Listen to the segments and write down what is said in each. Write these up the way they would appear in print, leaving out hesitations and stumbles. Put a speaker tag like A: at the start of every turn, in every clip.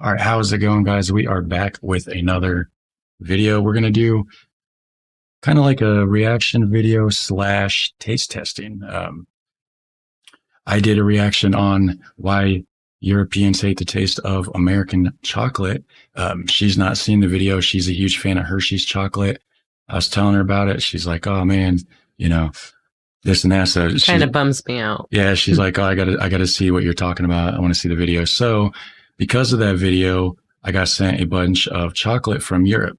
A: All right, how's it going, guys? We are back with another video. We're going to do kind of like a reaction video slash taste testing. I did a reaction on why Europeans hate the taste of American chocolate. She's not seen the video. She's a huge fan of Hershey's chocolate. I was telling her about it. She's like, "Oh man, you know, this and that." So
B: kind of bums me out.
A: Yeah, she's like, "Oh, I gotta see what you're talking about. I want to see the video." So because of that video, I got sent a bunch of chocolate from Europe,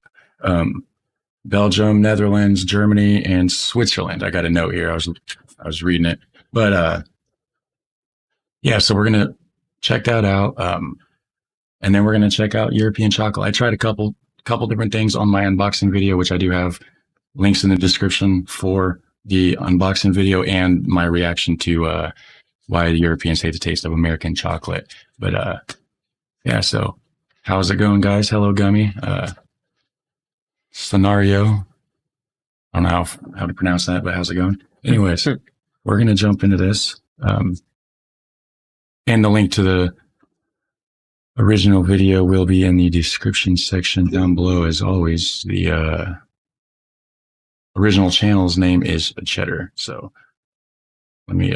A: Belgium, Netherlands, Germany, and Switzerland. I got a note here. I was reading it, but yeah. So we're gonna check that out, and then we're gonna check out European chocolate. I tried a couple different things on my unboxing video, which I do have links in the description for the unboxing video and my reaction to why the Europeans hate the taste of American chocolate. But yeah, so how's it going, guys? Hello, Gummy. Scenario. I don't know how to pronounce that, but how's it going? Anyways, we're going to jump into this. And the link to the original video will be in the description section down below. As always, the original channel's name is Cheddar. So let me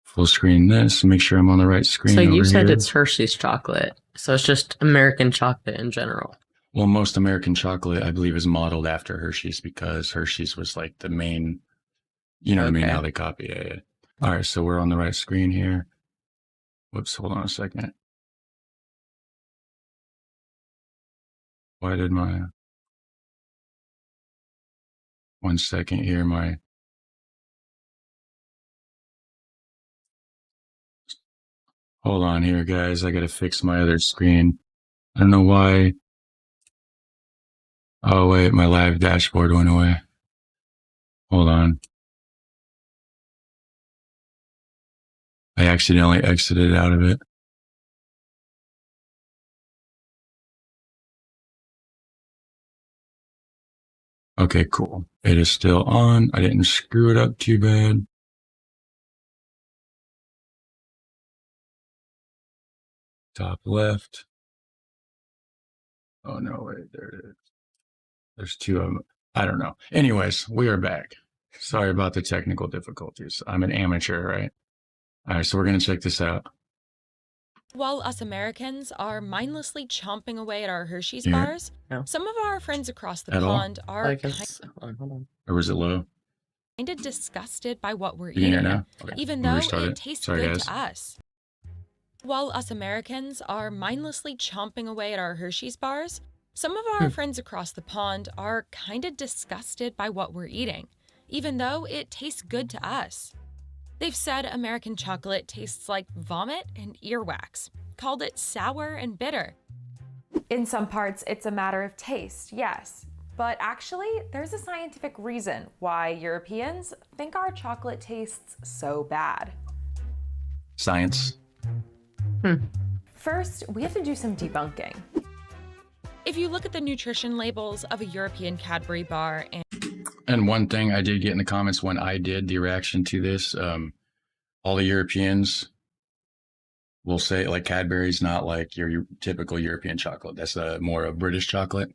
A: full screen this, make sure I'm on the right screen.
B: So you said
A: here.
B: it's Hershey's chocolate. So it's just American chocolate in general.
A: Well, most American chocolate, I believe, is modeled after Hershey's because Hershey's was like the main, you know what I mean? How they copy it. All right, so we're on the right screen here. Whoops, hold on a second. Why did my... 1 second here, Hold on here, guys. I gotta fix my other screen. I don't know why. Oh, wait, my live dashboard went away. Hold on. I accidentally exited out of it. Okay, cool. It is still on. I didn't screw it up too bad. Top left. Oh, no, wait, there it is. There's two of them. I don't know. Anyways, we are back. Sorry about the technical difficulties. I'm an amateur, right? All right, so we're going to check this out.
C: While us Americans are mindlessly chomping away at our Hershey's bars, some of our friends across the pond are
A: Or was it low?
C: kind of disgusted by what we're
A: Eating
C: eating,
A: now? Okay.
C: even
A: We'll
C: though
A: restart
C: it tastes good to us. While us Americans are mindlessly chomping away at our Hershey's bars, some of our friends across the pond are kind of disgusted by what we're eating, even though it tastes good to us. They've said American chocolate tastes like vomit and earwax, called it sour and bitter.
D: In some parts, it's a matter of taste, yes. But actually, there's a scientific reason why Europeans think our chocolate tastes so bad.
A: Science.
D: First, we have to do some debunking.
C: If you look at the nutrition labels of a European Cadbury bar
A: And one thing I did get in the comments when I did the reaction to this, all the Europeans will say like Cadbury's not like your typical European chocolate. That's more of British chocolate.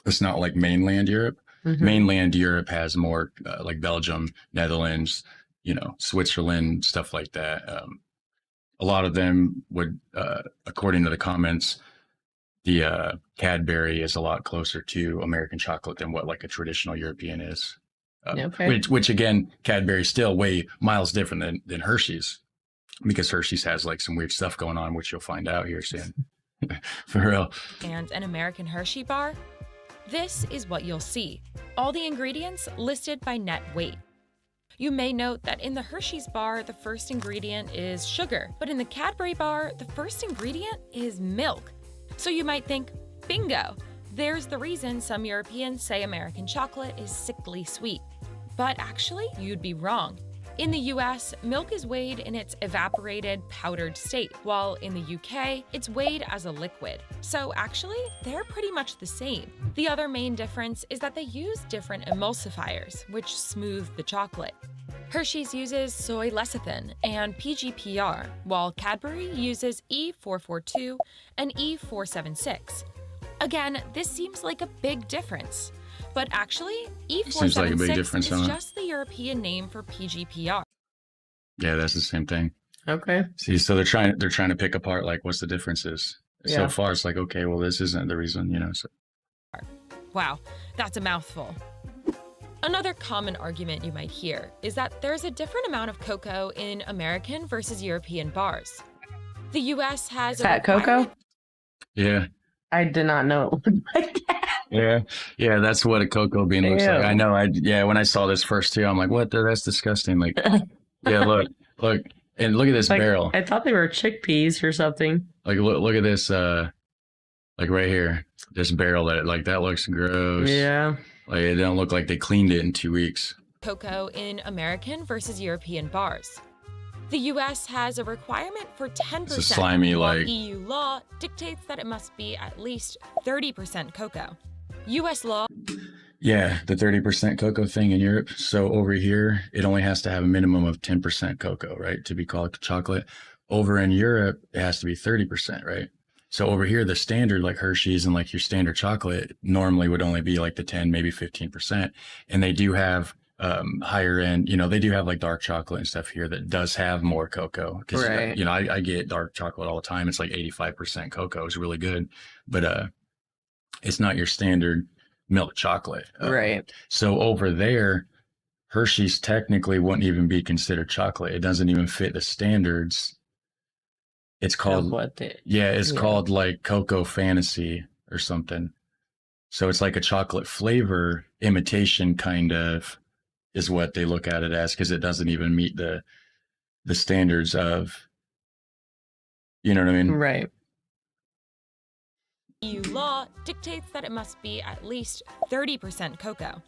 A: It's not like mainland Europe. Mainland Europe has more like Belgium, Netherlands, Switzerland, stuff like that. A lot of them would, according to the comments, the Cadbury is a lot closer to American chocolate than what like a traditional European is. Which again, Cadbury's still way miles different than Hershey's, because Hershey's has like some weird stuff going on, which you'll find out here soon. For real.
C: And an American Hershey bar, this is what you'll see. All the ingredients listed by net weight. You may note that in the Hershey's bar, the first ingredient is sugar, but in the Cadbury bar, the first ingredient is milk. So you might think, bingo, there's the reason some Europeans say American chocolate is sickly sweet. But actually, you'd be wrong. In the US, milk is weighed in its evaporated, powdered state, while in the UK, it's weighed as a liquid. So actually, they're pretty much the same. The other main difference is that they use different emulsifiers, which smooth the chocolate. Hershey's uses soy lecithin and PGPR, while Cadbury uses E442 and E476. Again, this seems like a big difference. But actually,
A: Seems like a big
C: E476
A: difference,
C: is
A: huh?
C: just the European name for PGPR.
A: Yeah, that's the same thing.
B: Okay.
A: See, so they're trying to pick apart like what's the differences. So
B: Yeah.
A: far, it's like, okay, well, this isn't the reason, you know. So
C: Wow, that's a mouthful. Another common argument you might hear is that there's a different amount of cocoa in American versus European bars. The US has a
B: Fat cocoa?
C: requirement-
A: yeah,
B: I did not know it looked like that.
A: yeah, that's what a cocoa bean looks like.
B: Ew.
A: I know. When I saw this first too, I'm like, what? That's disgusting. Like, yeah, look, and look at this
B: Like,
A: barrel.
B: I thought they were chickpeas or something.
A: Like, look at this. Like right here, this barrel that looks gross.
B: Yeah.
A: Like it don't look like they cleaned it in 2 weeks.
C: cocoa in American versus European bars. The US has a requirement for 10%,
A: It's a slimy,
C: while
A: like-
C: EU law dictates that it must be at least 30% cocoa. US law
A: Yeah, the 30% cocoa thing in Europe. So over here, it only has to have a minimum of 10% cocoa, right, to be called chocolate. Over in Europe, it has to be 30%, right? So over here, the standard, like Hershey's and like your standard chocolate, normally would only be like the 10, maybe 15%. And they do have higher end, you know, they do have like dark chocolate and stuff here that does have more cocoa. Because,
B: Right.
A: you know, I get dark chocolate all the time. It's like 85% cocoa. It's really good. But it's not your standard milk chocolate.
B: Right.
A: So over there, Hershey's technically wouldn't even be considered chocolate. It doesn't even fit the standards. It's called, it's
B: Yeah.
A: called like Cocoa Fantasy or something. So it's like a chocolate flavor imitation kind of is what they look at it as, because it doesn't even meet the standards of, you know what I mean?
B: Right.
C: EU law dictates that it must be at least 30% cocoa.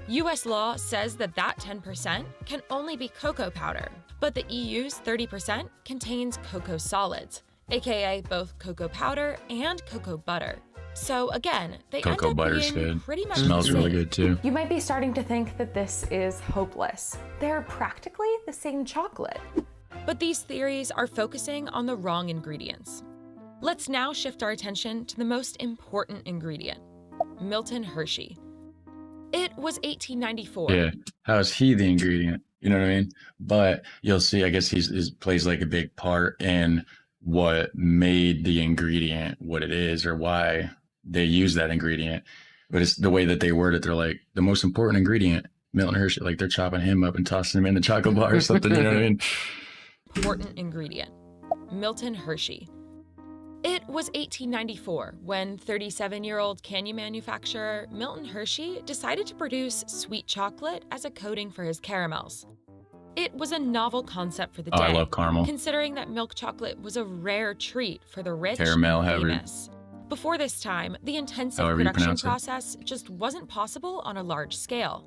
C: US law says that 10% can only be cocoa powder, but the EU's 30% contains cocoa solids, aka both cocoa powder and cocoa butter. So again, they
A: Cocoa
C: end up
A: butter's
C: being
A: good.
C: pretty much
A: Smells
C: the
A: really
C: same.
A: good too.
D: You might be starting to think that this is hopeless. They're practically the same chocolate.
C: But these theories are focusing on the wrong ingredients. Let's now shift our attention to the most important ingredient, Milton Hershey. It was 1894.
A: Yeah. How is he the ingredient? You know what I mean? But you'll see, I guess he's plays like a big part in what made the ingredient what it is, or why they use that ingredient. But it's the way that they word it. They're like, the most important ingredient, Milton Hershey. Like they're chopping him up and tossing him in the chocolate bar or something. You know what I mean?
C: Important ingredient, Milton Hershey. It was 1894 when 37-year-old candy manufacturer Milton Hershey decided to produce sweet chocolate as a coating for his caramels. It was a novel concept for the day,
A: Oh, I love caramel.
C: considering that milk chocolate was a rare treat for the rich
A: Caramel,
C: and
A: however-
C: famous. Before this time, the intensive
A: However you
C: production
A: pronounce it.
C: process just wasn't possible on a large scale.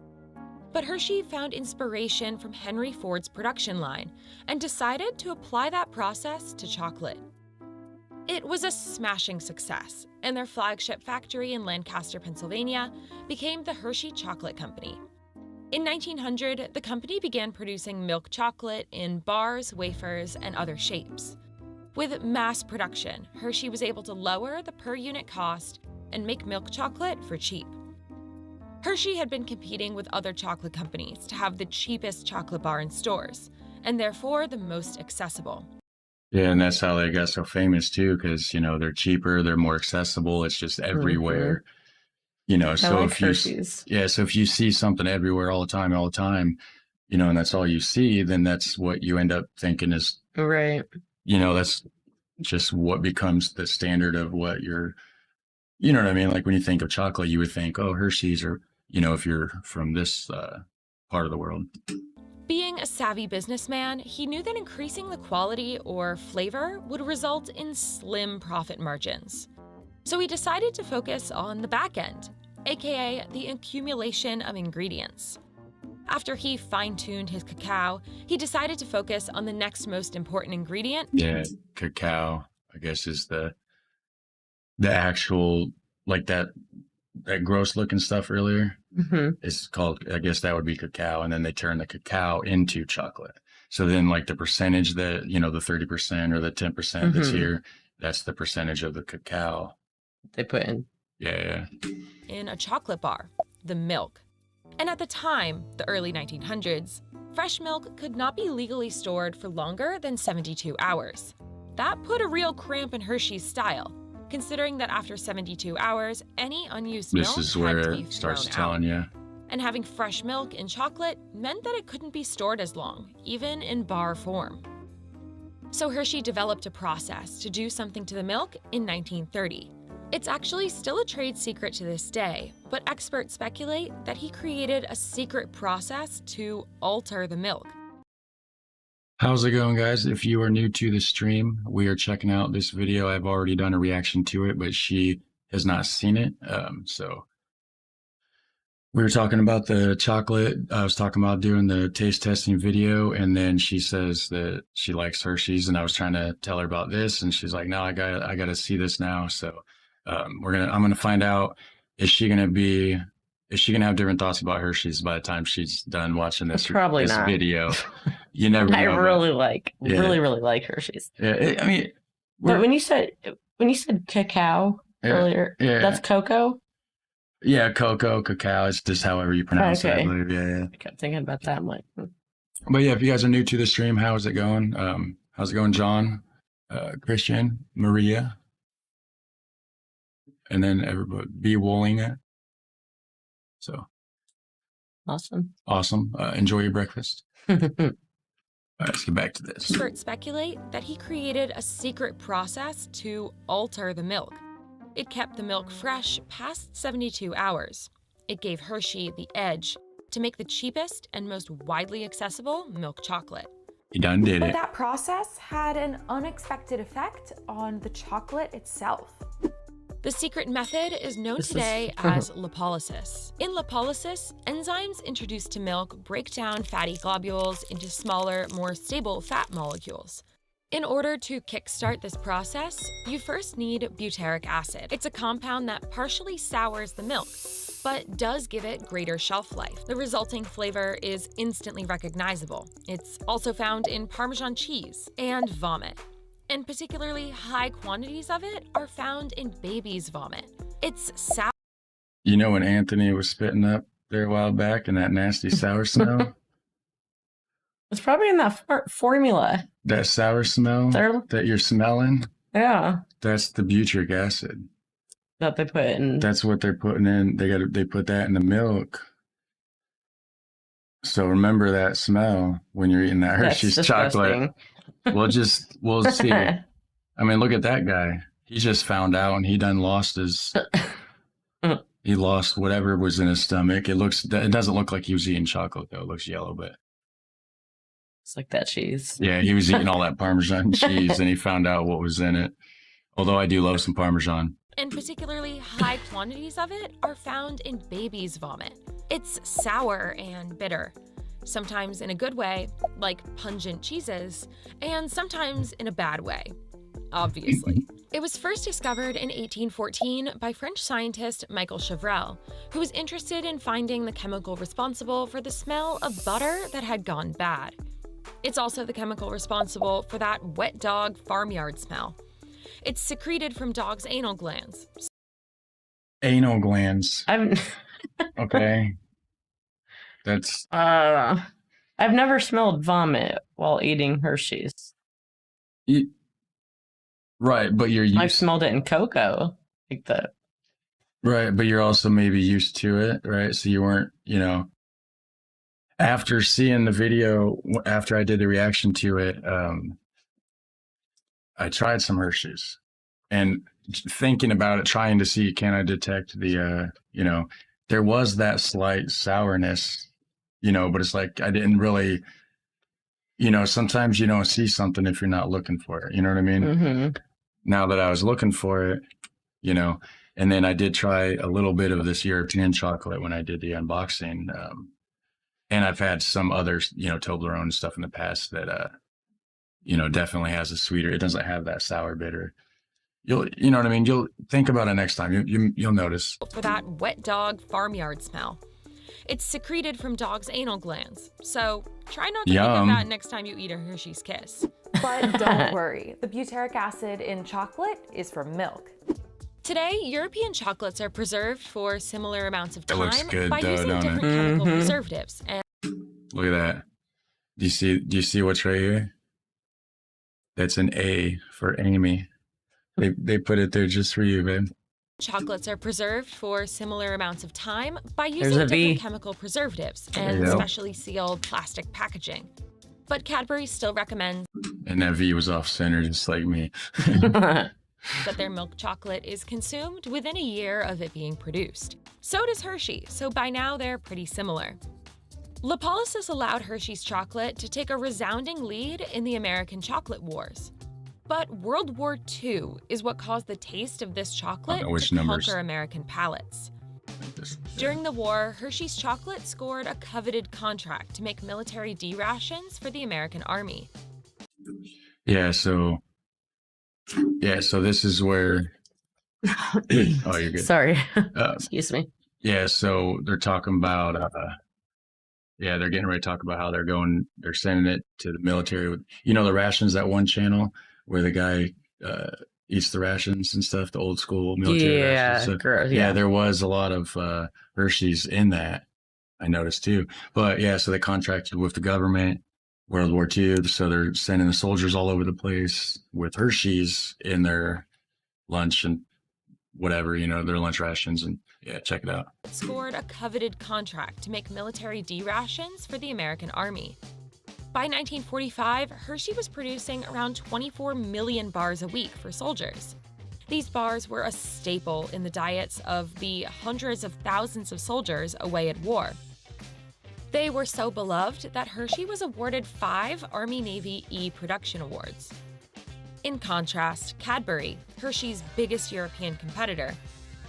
C: But Hershey found inspiration from Henry Ford's production line and decided to apply that process to chocolate. It was a smashing success, and their flagship factory in Lancaster, Pennsylvania, became the Hershey Chocolate Company. In 1900, the company began producing milk chocolate in bars, wafers, and other shapes. With mass production, Hershey was able to lower the per-unit cost and make milk chocolate for cheap. Hershey had been competing with other chocolate companies to have the cheapest chocolate bar in stores, and therefore the most accessible.
A: Yeah, and that's how they got so famous too, because you know they're cheaper, they're more accessible. It's just everywhere. You know, so
B: like
A: if you
B: Hershey's.
A: so if you see something everywhere all the time, you know, and that's all you see, then that's what you end up thinking is,
B: Right.
A: you know, that's just what becomes the standard of what you're, you know what I mean? Like when you think of chocolate, you would think, oh, Hershey's, or, you know, if you're from this part of the world.
C: Being a savvy businessman, he knew that increasing the quality or flavor would result in slim profit margins. So he decided to focus on the back end, aka the accumulation of ingredients. After he fine-tuned his cacao, he decided to focus on the next most important ingredient.
A: Yeah, cacao, I guess, is the actual, like that that gross looking stuff earlier.
B: Hmm.
A: It's called, I guess that would be cacao. And then they turn the cacao into chocolate. So then like the percentage that, you know, the 30% or the 10% that's
B: Mhm.
A: here, that's the percentage of the cacao.
B: They put in.
A: Yeah.
C: In a chocolate bar, the milk. And at the time, the early 1900s, fresh milk could not be legally stored for longer than 72 hours. That put a real cramp in Hershey's style, considering that after 72 hours, any unused milk
A: This is
C: had
A: where
C: to be
A: it starts
C: thrown
A: telling
C: out.
A: you.
C: And having fresh milk in chocolate meant that it couldn't be stored as long, even in bar form. So Hershey developed a process to do something to the milk in 1930. It's actually still a trade secret to this day, but experts speculate that he created a secret process to alter the milk.
A: How's it going, guys? If you are new to the stream, we are checking out this video. I've already done a reaction to it, but she has not seen it. So we were talking about the chocolate. I was talking about doing the taste testing video, and then she says that she likes Hershey's, and I was trying to tell her about this, and she's like, "No, I gotta see this now." So I'm gonna find out, is she gonna have different thoughts about Hershey's by the time she's done watching this
B: Probably not.
A: video? You never know.
B: I
A: but-
B: really like,
A: Yeah.
B: really like Hershey's.
A: Yeah, I mean,
B: But
A: we're-
B: when you said cacao
A: Yeah,
B: earlier,
A: yeah.
B: that's cocoa.
A: yeah, cocoa, cacao, it's just however you pronounce it, I
B: Okay.
A: believe. Yeah.
B: I kept thinking about that. I'm like,
A: But yeah, if you guys are new to the stream, how is it going? How's it going, John, Christian, Maria, and then everybody be Wolling it. So
B: awesome.
A: awesome. Enjoy your breakfast. All right, let's get back to this.
C: Experts speculate that he created a secret process to alter the milk. It kept the milk fresh past 72 hours. It gave Hershey the edge to make the cheapest and most widely accessible milk chocolate.
A: He done did
D: But
A: it.
D: that process had an unexpected effect on the chocolate itself.
C: The secret method is known
B: This is-
C: today as lipolysis. In lipolysis, enzymes introduced to milk break down fatty globules into smaller, more stable fat molecules. In order to kickstart this process, you first need butyric acid. It's a compound that partially sours the milk, but does give it greater shelf life. The resulting flavor is instantly recognizable. It's also found in Parmesan cheese and vomit. And particularly high quantities of it are found in baby's vomit. It's sour.
A: You know when Anthony was spitting up there a while back and that nasty sour smell?
B: It's probably in that formula.
A: That sour smell
B: They're-
A: that you're smelling,
B: Yeah,
A: that's the butyric acid.
B: that they put in.
A: That's what they're putting in. They put that in the milk. So remember that smell when you're eating that
B: That's
A: Hershey's chocolate.
B: disgusting.
A: We'll see. I mean, look at that guy. He just found out and he done lost his he lost whatever was in his stomach. It doesn't look like he was eating chocolate though. It looks yellow, but
B: It's like that cheese.
A: yeah, he was eating all that Parmesan cheese and he found out what was in it. Although I do love some Parmesan.
C: And particularly high quantities of it are found in baby's vomit. It's sour and bitter, sometimes in a good way, like pungent cheeses, and sometimes in a bad way, obviously. It was first discovered in 1814 by French scientist Michael Chevrel, who was interested in finding the chemical responsible for the smell of butter that had gone bad. It's also the chemical responsible for that wet dog farmyard smell. It's secreted from dogs' anal glands.
A: Anal glands. Okay. That's
B: I've never smelled vomit while eating Hershey's.
A: right, but you're
B: I've
A: used
B: smelled it in cocoa, like the.
A: right, but you're also maybe used to it, right? So you weren't, after seeing the video, after I did the reaction to it, I tried some Hershey's and thinking about it, trying to see, can I detect the, there was that slight sourness, but it's like, I didn't really, sometimes you don't see something if you're not looking for it. You know what I mean?
B: Mhm.
A: Now that I was looking for it, and then I did try a little bit of this European chocolate when I did the unboxing. And I've had some others, Toblerone stuff in the past that, definitely has a sweeter. It doesn't have that sour bitter. you know what I mean? You'll think about it next time. You'll notice.
C: For that wet dog farmyard smell. It's secreted from dogs' anal glands, so try not to think of
A: Yum.
C: that next time you eat a Hershey's Kiss.
D: But don't worry, the butyric acid in chocolate is from milk.
C: Today, European chocolates are preserved for similar amounts of
A: That looks
C: time
A: good,
C: by
A: though,
C: using
A: don't it?
C: different chemical preservatives. And
A: Look at that. Do you see what's right here? That's an A for Amy. They put it there just for you, babe.
C: chocolates are preserved for similar amounts of time by using
B: There's a
C: different
B: V.
C: chemical preservatives
A: There
C: and
A: you go.
C: specially sealed plastic packaging. But Cadbury still recommends
A: And that V was off center, just like me.
C: that their milk chocolate is consumed within a year of it being produced. So does Hershey, so by now they're pretty similar. Lipolysis allowed Hershey's chocolate to take a resounding lead in the American chocolate wars. But World War II is what caused the taste of this chocolate
A: which
C: to
A: numbers?
C: conquer American palates. During the war, Hershey's chocolate scored a coveted contract to make military D rations for the American Army.
A: So this is where. Oh, you're good.
B: Sorry.
A: Uh,
B: Excuse me.
A: Yeah, so they're talking about, they're getting ready to talk about how they're sending it to the military. With, the rations, that one channel where the guy eats the rations and stuff, the old school military rations. So,
B: gross.
A: yeah, there was a lot of Hershey's in that, I noticed too. But yeah, so they contracted with the government, World War II, so they're sending the soldiers all over the place with Hershey's in their lunch and whatever, their lunch rations. And yeah, check it out.
C: Scored a coveted contract to make military D rations for the American Army. By 1945, Hershey was producing around 24 million bars a week for soldiers. These bars were a staple in the diets of the hundreds of thousands of soldiers away at war. They were so beloved that Hershey was awarded 5 Army-Navy E-Production Awards. In contrast, Cadbury, Hershey's biggest European competitor,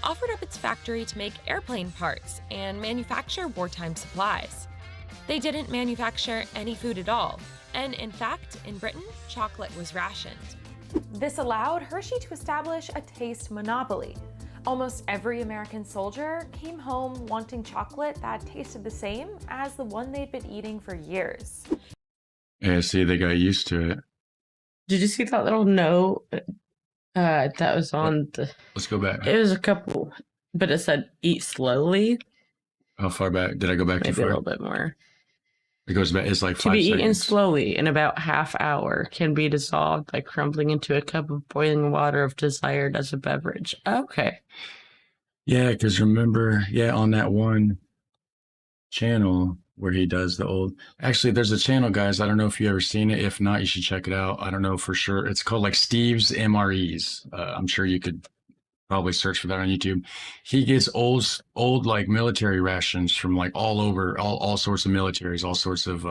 C: offered up its factory to make airplane parts and manufacture wartime supplies. They didn't manufacture any food at all, and in fact, in Britain, chocolate was rationed.
D: This allowed Hershey to establish a taste monopoly. Almost every American soldier came home wanting chocolate that tasted the same as the one they'd been eating for years.
A: Yeah, see, they got used to it.
B: Did you see that little note that was on the?
A: Let's go back.
B: It was a couple, but it said "eat slowly."
A: How far back? Did I go back too
B: Maybe a
A: far?
B: little bit more.
A: It goes back. It's like
B: To
A: 5
B: be eaten
A: seconds.
B: slowly in about half hour, can be dissolved by crumbling into a cup of boiling water if desired as a beverage. Okay.
A: Yeah, because remember, on that one channel where he does the old. Actually, there's a channel, guys. I don't know if you ever seen it. If not, you should check it out. I don't know for sure. It's called like Steve's MREs. I'm sure you could probably search for that on YouTube. He gets old like military rations from like all over, all sorts of militaries, all sorts of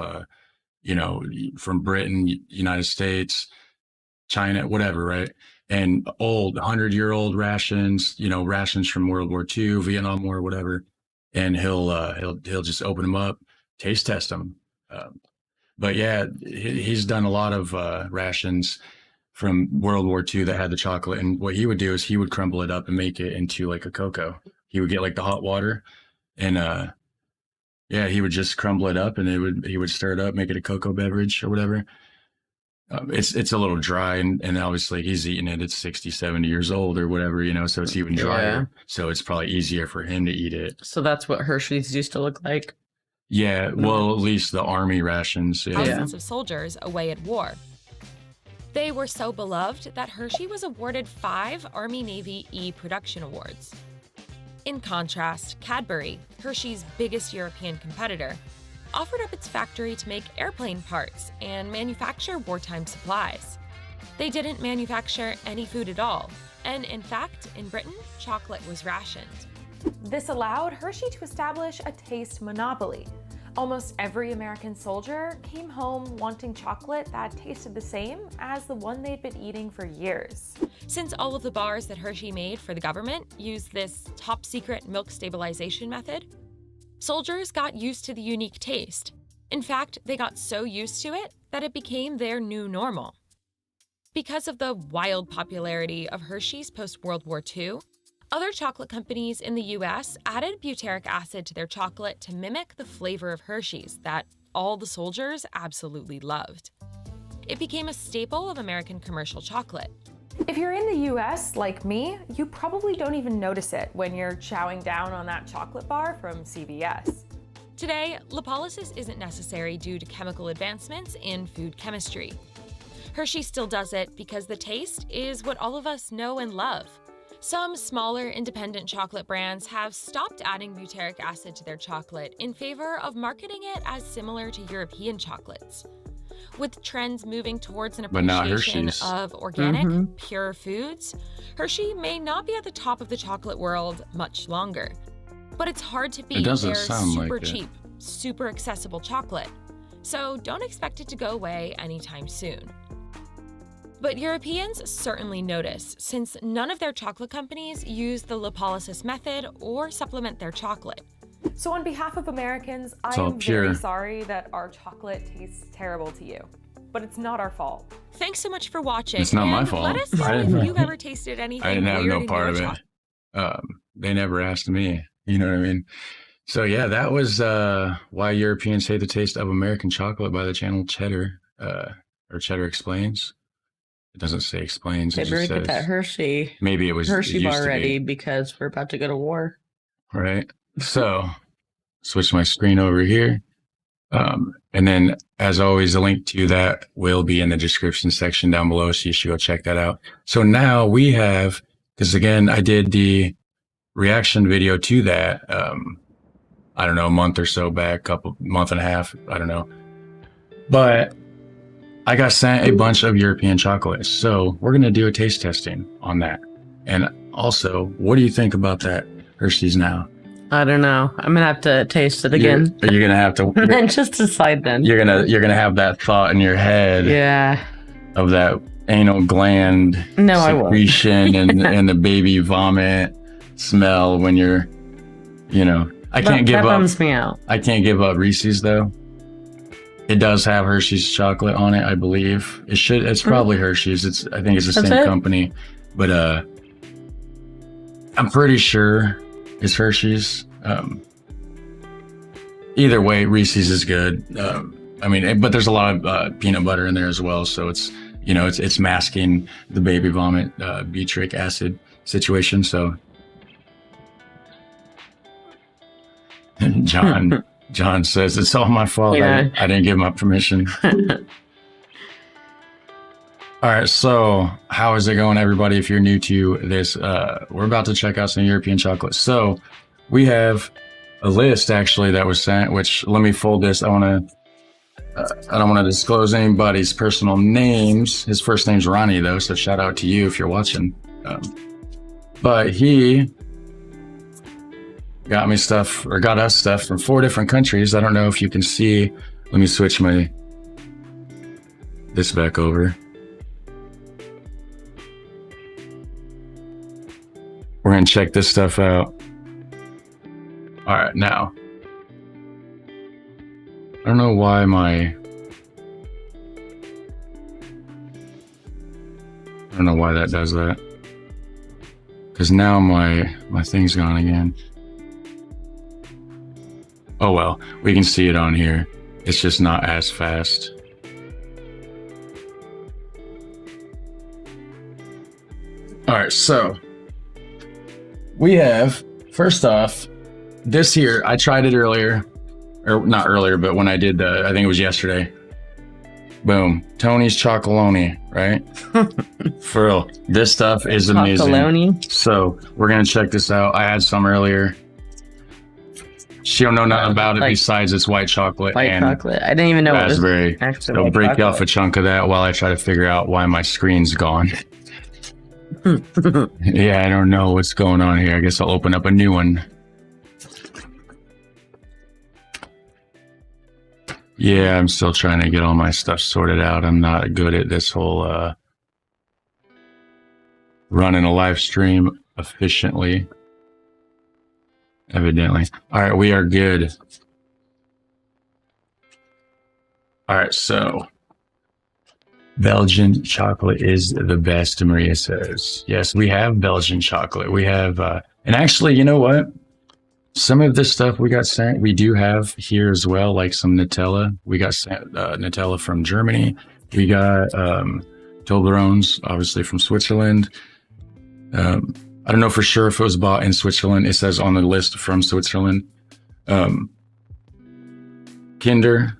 A: from Britain, United States, China, whatever, right? And old 100-year-old rations, rations from World War II, Vietnam War, whatever. And he'll just open them up, taste test them. But yeah, he's done a lot of rations from World War II that had the chocolate. And what he would do is he would crumble it up and make it into like a cocoa. He would get like the hot water and he would just crumble it up and he would stir it up, make it a cocoa beverage or whatever. It's a little dry and obviously he's eating it. It's 60, 70 years old or whatever, so it's even drier.
B: Yeah.
A: So it's probably easier for him to eat it.
B: So that's what Hershey's used to look like.
A: Yeah, well, at least the army rations. Yeah.
C: Thousands of soldiers away at war. They were so beloved that Hershey was awarded 5 Army-Navy E-Production Awards. In contrast, Cadbury, Hershey's biggest European competitor, offered up its factory to make airplane parts and manufacture wartime supplies. They didn't manufacture any food at all, and in fact, in Britain, chocolate was rationed.
D: This allowed Hershey to establish a taste monopoly. Almost every American soldier came home wanting chocolate that tasted the same as the one they'd been eating for years.
C: Since all of the bars that Hershey made for the government used this top-secret milk stabilization method, soldiers got used to the unique taste. In fact, they got so used to it that it became their new normal. Because of the wild popularity of Hershey's post-World War II, other chocolate companies in the US added butyric acid to their chocolate to mimic the flavor of Hershey's that all the soldiers absolutely loved. It became a staple of American commercial chocolate.
D: If you're in the US, like me, you probably don't even notice it when you're chowing down on that chocolate bar from CVS.
C: Today, lipolysis isn't necessary due to chemical advancements in food chemistry. Hershey still does it because the taste is what all of us know and love. Some smaller independent chocolate brands have stopped adding butyric acid to their chocolate in favor of marketing it as similar to European chocolates. With trends moving towards an
A: But not
C: appreciation
A: Hershey's.
C: of organic, pure foods, Hershey may not be at the top of the chocolate world much longer. But it's hard to beat
A: doesn't
C: their
A: sound like
C: super
A: it.
C: cheap, super accessible chocolate. So don't expect it to go away anytime soon. But Europeans certainly notice, since none of their chocolate companies use the lipolysis method or supplement their chocolate.
D: So on behalf of Americans, I
A: all
D: am
A: pure.
D: very sorry that our chocolate tastes terrible to you. But it's not our fault.
C: Thanks so much for watching.
A: It's not my
C: and
A: fault.
C: Let us know
A: I didn't-
C: if you've ever tasted anything
A: I didn't have
C: weird
A: no
C: in
A: part
C: your
A: of it.
C: chocolate.
A: They never asked me. You know what I mean? So yeah, that was Why Europeans Hate the Taste of American Chocolate by the channel Cheddar, or Cheddar Explains. It doesn't say explains.
B: They
A: It
B: better
A: just
B: get that
A: says,
B: Hershey
A: maybe it was it
B: Hershey
A: used
B: bar
A: to be,
B: ready because we're about to go to war.
A: right? So switch my screen over here. And then, as always, the link to that will be in the description section down below, so you should go check that out. So now we have, because again, I did the reaction video to that, I don't know, a month or so back, month and a half, I don't know. But I got sent a bunch of European chocolates, so we're going to do a taste testing on that. And also, what do you think about that Hershey's now?
B: I don't know. I'm gonna have to taste it again
A: You're gonna have to.
B: and just decide then.
A: You're gonna have that thought in your head
B: Yeah.
A: of that anal gland
B: No, I won't.
A: secretion and the baby vomit smell when you're, I can't give
B: that
A: up.
B: bums me out.
A: I can't give up Reese's though. It does have Hershey's chocolate on it, I believe. It's probably Hershey's. I think it's the
B: That's
A: same
B: it?
A: company, but I'm pretty sure it's Hershey's. Either way, Reese's is good. But there's a lot of peanut butter in there as well, so it's masking the baby vomit butyric acid situation. So, John says it's all my fault.
B: Yeah.
A: I didn't give my permission. All right, so how is it going, everybody? If you're new to this, we're about to check out some European chocolate. So we have a list actually that was sent, which let me fold this. I don't want to disclose anybody's personal names. His first name's Ronnie though, so shout out to you if you're watching. But he got us stuff from 4 different countries. I don't know if you can see. Let me switch this back over. We're going to check this stuff out. All right, now. I don't know why that does that. Because now my thing's gone again. Oh well, we can see it on here. It's just not as fast. All right, so we have, first off, this here, I tried it earlier, or not earlier, but when I did I think it was yesterday. Boom, Tony's Chocolonely, right? For real, this stuff is amazing.
B: Chocolonely?
A: So we're gonna check this out. I had some earlier. She don't know nothing about it besides it's white chocolate
B: White
A: and
B: chocolate. I didn't even know
A: raspberry.
B: it was actually
A: So
B: white
A: break
B: chocolate.
A: off a chunk of that while I try to figure out why my screen's gone. Yeah, I don't know what's going on here. I guess I'll open up a new one. Yeah, I'm still trying to get all my stuff sorted out. I'm not good at this whole running a live stream efficiently. Evidently. All right, we are good. All right, so Belgian chocolate is the best, Maria says. Yes, we have Belgian chocolate. We have, and actually, you know what? Some of this stuff we got sent, we do have here as well, like some Nutella. We got sent Nutella from Germany. We got Toblerones, obviously from Switzerland. I don't know for sure if it was bought in Switzerland. It says on the list from Switzerland. Kinder,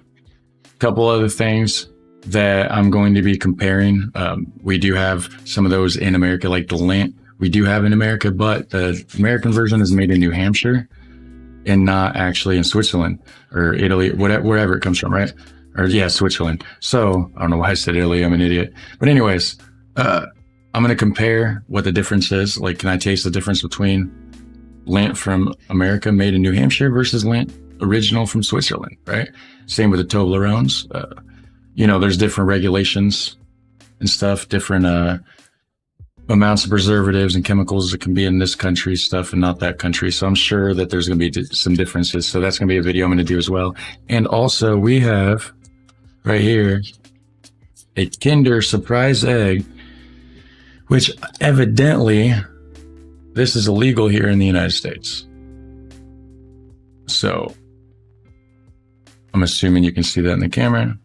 A: a couple other things that I'm going to be comparing. We do have some of those in America, like the Lindt. We do have in America, but the American version is made in New Hampshire and not actually in Switzerland or Italy, wherever it comes from, right? Or yeah, Switzerland. So I don't know why I said Italy. I'm an idiot. But anyways, I'm going to compare what the difference is. Like, can I taste the difference between Lindt from America made in New Hampshire versus Lindt original from Switzerland, right? Same with the Toblerones. You know, there's different regulations and stuff, different amounts of preservatives and chemicals that can be in this country stuff and not that country. So I'm sure that there's going to be some differences. So that's going to be a video I'm going to do as well. And also we have right here a Kinder Surprise Egg, which evidently this is illegal here in the United States. So I'm assuming you can see that in the camera.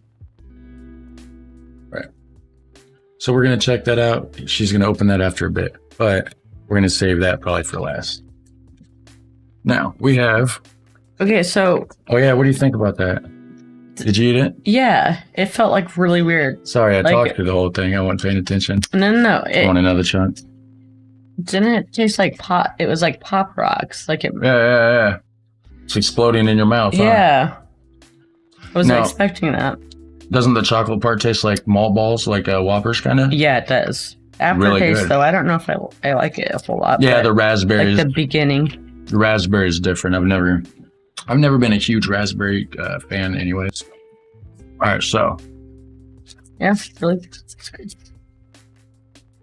A: Right. So we're going to check that out. She's going to open that after a bit, but we're going to save that probably for last. Now we have.
B: Okay, so.
A: Oh yeah, what do you think about that? Did you eat it?
B: Yeah, it felt like really weird.
A: Sorry, I talked through the whole thing. I wasn't paying attention.
B: No.
A: I want another chunk.
B: Didn't it taste like pop? It was like Pop Rocks. Like it.
A: Yeah. It's exploding in your mouth.
B: Yeah.
A: Huh?
B: I wasn't expecting that.
A: Doesn't the chocolate part taste like malt balls, like Whoppers kind of?
B: Yeah, it does. Aftertaste, really though, I don't know if I like it a whole lot.
A: Yeah, the raspberries.
B: Like the beginning.
A: The raspberry is different. I've never been a huge raspberry fan anyways. All right, so.
B: Yeah, really.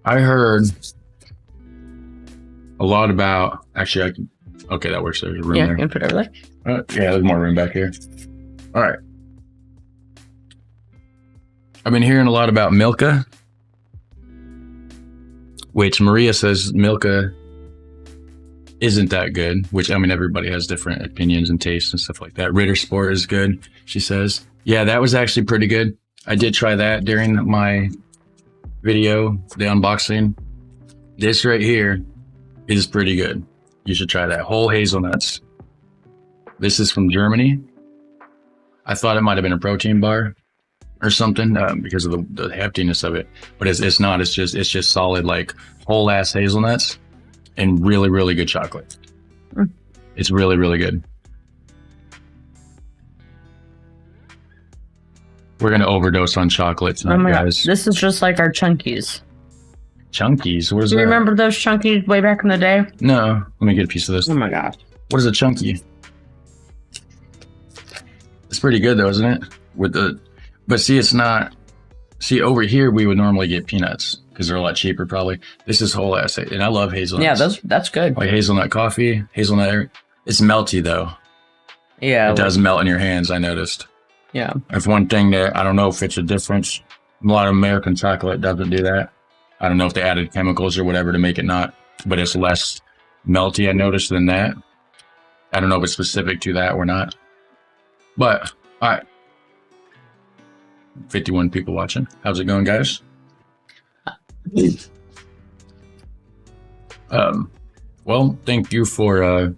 A: I heard a lot about, actually, okay, that works. There's a room there.
B: Yeah, you can put it over there.
A: Yeah, there's more room back here. All right. I've been hearing a lot about Milka, which Maria says Milka isn't that good, which, I mean, everybody has different opinions and tastes and stuff like that. Ritter Sport is good, she says. Yeah, that was actually pretty good. I did try that during my video, the unboxing. This right here is pretty good. You should try that. Whole hazelnuts. This is from Germany. I thought it might have been a protein bar or something because of the heftiness of it, but it's not. It's just solid, like whole ass hazelnuts and really, really good chocolate. It's really, really good. We're gonna overdose on chocolate tonight, guys.
B: This is just like our Chunkies.
A: Chunkies? What is that?
B: Do you remember those Chunkies way back in the day?
A: No. Let me get a piece of this.
B: Oh my gosh.
A: What is a Chunky? It's pretty good though, isn't it? But see, it's not. See, over here we would normally get peanuts because they're a lot cheaper, probably. This is whole ass, and I love hazelnuts.
B: Yeah, that's good.
A: Like hazelnut coffee, hazelnut. It's melty though.
B: Yeah,
A: it does melt in your hands. I noticed.
B: Yeah,
A: that's one thing that I don't know if it's a difference. A lot of American chocolate doesn't do that. I don't know if they added chemicals or whatever to make it not, but it's less melty. I noticed than that. I don't know if it's specific to that or not. But all right. 51 people watching. How's it going, guys? Well, thank you for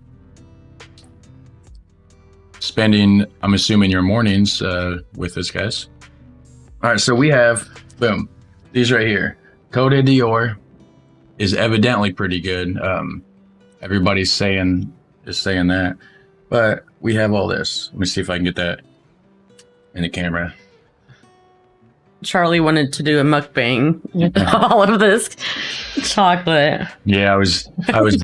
A: spending, I'm assuming, your mornings with us, guys. All right, so we have, boom, these right here. Côte d'Or is evidently pretty good. Everybody's saying that, but we have all this. Let me see if I can get that in the camera.
B: Charlie wanted to do a mukbang with all of this chocolate.
A: Yeah, I was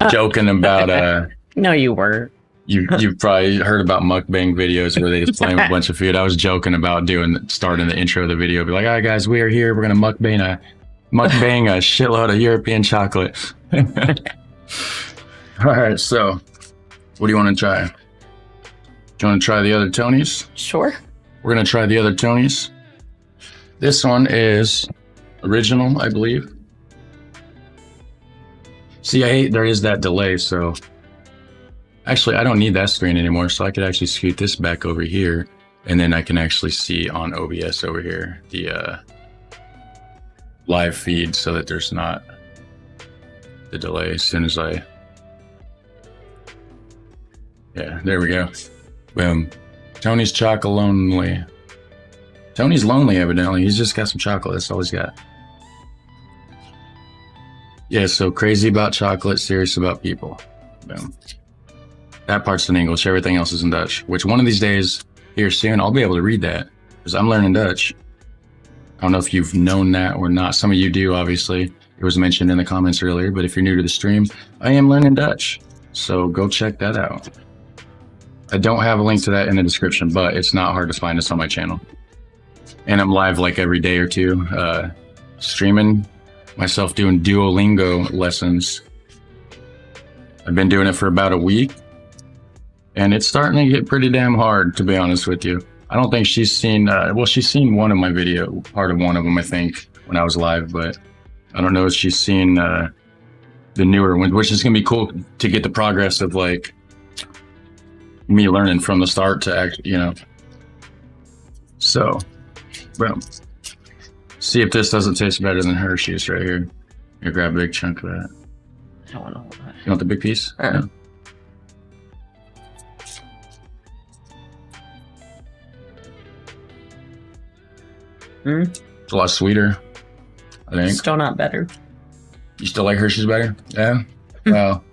A: joking about
B: No, you weren't.
A: You've probably heard about mukbang videos where they just play with a bunch of food. I was joking about starting the intro of the video. Be like, all right, guys, we are here. We're gonna mukbang a shitload of European chocolate. All right, so what do you want to try? Do you want to try the other Tonys?
B: Sure.
A: We're gonna try the other Tonys. This one is original, I believe. See, I hate there is that delay, so actually I don't need that screen anymore, so I could actually scoot this back over here, and then I can actually see on OBS over here the live feed so that there's not the delay as soon as I... Yeah, there we go. Boom. Tony's chocolate lonely. Tony's lonely, evidently. He's just got some chocolate. That's all he's got. Yeah, so crazy about chocolate, serious about people. Boom. That part's in English. Everything else is in Dutch. Which one of these days, here soon, I'll be able to read that. Because I'm learning Dutch. I don't know if you've known that or not. Some of you do, obviously. It was mentioned in the comments earlier. But if you're new to the stream, I am learning Dutch. So go check that out. I don't have a link to that in the description, but it's not hard to find us on my channel. And I'm live like every day or two, streaming myself doing Duolingo lessons. I've been doing it for about a week, and it's starting to get pretty damn hard, to be honest with you. I don't think she's seen, well, she's seen one of my video, part of one of them, I think, when I was live, but I don't know if she's seen the newer one, which is going to be cool to get the progress of like me learning from the start to act, you know. So, boom. See if this doesn't taste better than Hershey's right here. Here, grab a big chunk of that.
B: I don't know.
A: You want the big piece? Yeah. It's a lot sweeter, I think.
B: Still not better.
A: You still like Hershey's better? Yeah? Well,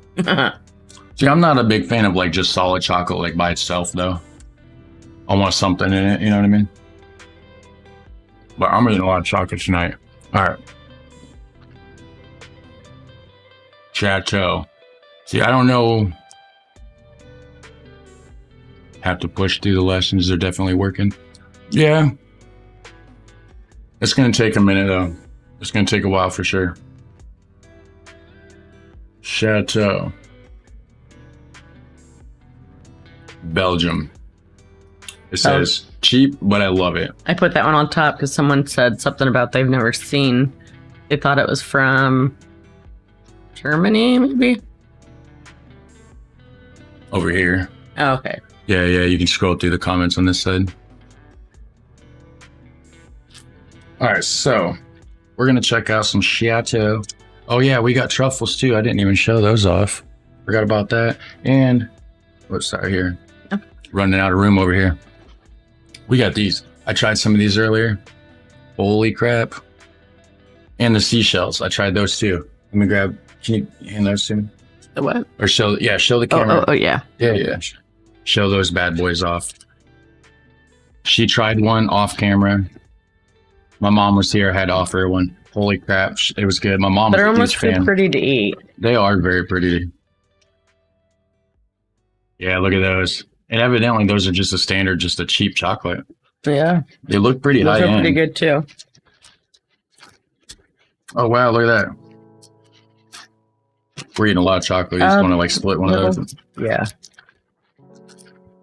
A: see, I'm not a big fan of like just solid chocolate like by itself though. I want something in it, you know what I mean? But I'm eating a lot of chocolate tonight. All right. Chateau. See, I don't know. Have to push through the lessons. They're definitely working. Yeah. It's going to take a minute though. It's going to take a while for sure. Chateau. Belgium. It says cheap, but I love it.
B: I put that one on top because someone said something about they've never seen. They thought it was from Germany, maybe?
A: Over here.
B: Oh, okay.
A: Yeah, you can scroll through the comments on this side. All right, so we're going to check out some Chateau. Oh, yeah, we got truffles too. I didn't even show those off. Forgot about that. And what's that here?
B: Oh.
A: Running out of room over here. We got these. I tried some of these earlier. Holy crap. And the seashells. I tried those too. Let me grab. Can you hand those to me?
B: The what?
A: Or show the camera.
B: Oh, yeah.
A: Yeah. Show those bad boys off. She tried one off camera. My mom was here. I had to offer her one. Holy crap. It was good. My mom was a huge fan.
B: They're almost too pretty to eat.
A: They are very pretty. Yeah, look at those. And evidently those are just a standard, just a cheap chocolate.
B: Yeah.
A: They look pretty high
B: Those are
A: end.
B: pretty good too.
A: Oh, wow. Look at that. We're eating a lot of chocolate. You just want to like split one of those.
B: Yeah.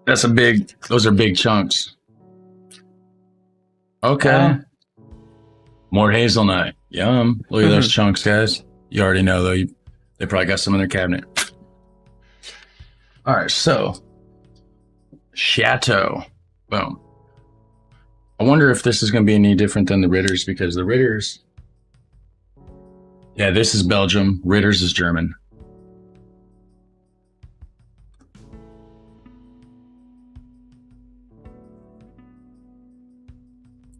A: Those are big chunks. Okay. More hazelnut. Yum. Look at those chunks, guys. You already know, though. They probably got some in their cabinet. All right, so Chateau. Boom. I wonder if this is going to be any different than the Ritter's, because the Ritter's... Yeah, this is Belgium. Ritter's is German.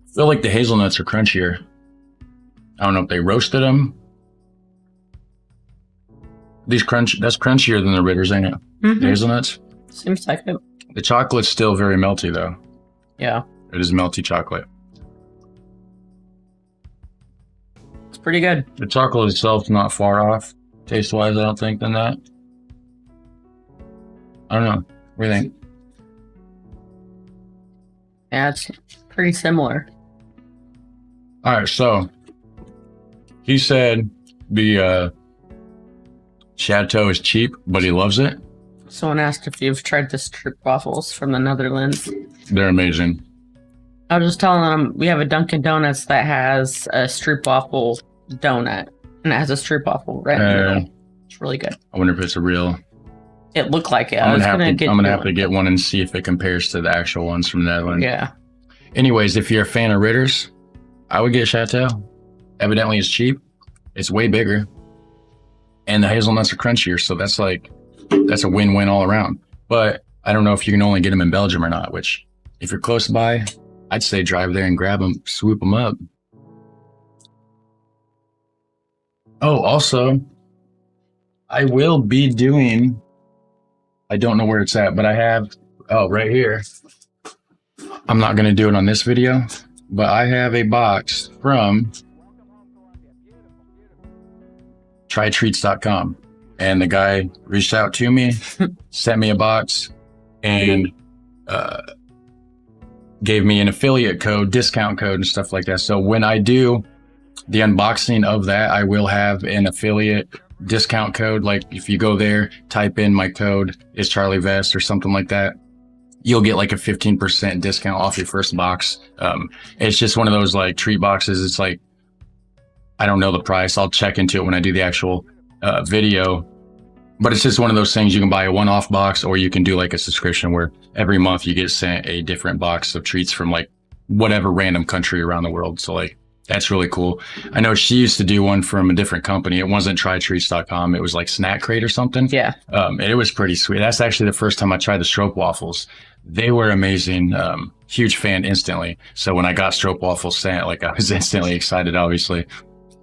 A: I feel like the hazelnuts are crunchier. I don't know if they roasted them. That's crunchier than the Ritter's, ain't it?
B: Mm-hmm.
A: The hazelnuts.
B: Seems like it.
A: The chocolate's still very melty, though.
B: Yeah.
A: It is melty chocolate.
B: It's pretty good.
A: The chocolate itself's not far off, taste-wise, I don't think, than that. I don't know. What do you think?
B: Yeah, it's pretty similar.
A: All right, so he said the Chateau is cheap, but he loves it.
B: Someone asked if you've tried the strip waffles from the Netherlands.
A: They're amazing.
B: I was just telling them we have a Dunkin' Donuts that has a stroopwafel donut, and it has a stroopwafel right in the middle. It's really good.
A: I wonder if it's a real.
B: It looked like it.
A: I'm gonna have to get one and see if it compares to the actual ones from the Netherlands.
B: Yeah.
A: Anyways, if you're a fan of Ritter's, I would get Chateau. Evidently, it's cheap. It's way bigger, and the hazelnuts are crunchier. So that's a win-win all around. But I don't know if you can only get them in Belgium or not. Which, if you're close by, I'd say drive there and grab them, swoop them up. Oh, also, I will be doing. I don't know where it's at, but I have, right here. I'm not going to do it on this video, but I have a box from trytreats.com. And the guy reached out to me, sent me a box, and gave me an affiliate code, discount code, and stuff like that. So when I do the unboxing of that, I will have an affiliate discount code. Like if you go there, type in my code ItsCharlieVest or something like that, you'll get like a 15% discount off your first box. It's just one of those like treat boxes. It's like, I don't know the price. I'll check into it when I do the actual video, but it's just one of those things. You can buy a one-off box, or you can do like a subscription where every month you get sent a different box of treats from like whatever random country around the world. So like, that's really cool. I know she used to do one from a different company. It wasn't trytreats.com. It was like Snack Crate or something.
B: Yeah.
A: And it was pretty sweet. That's actually the first time I tried the stroopwafels. They were amazing. Huge fan instantly. So when I got stroopwafels sent, like I was instantly excited, obviously.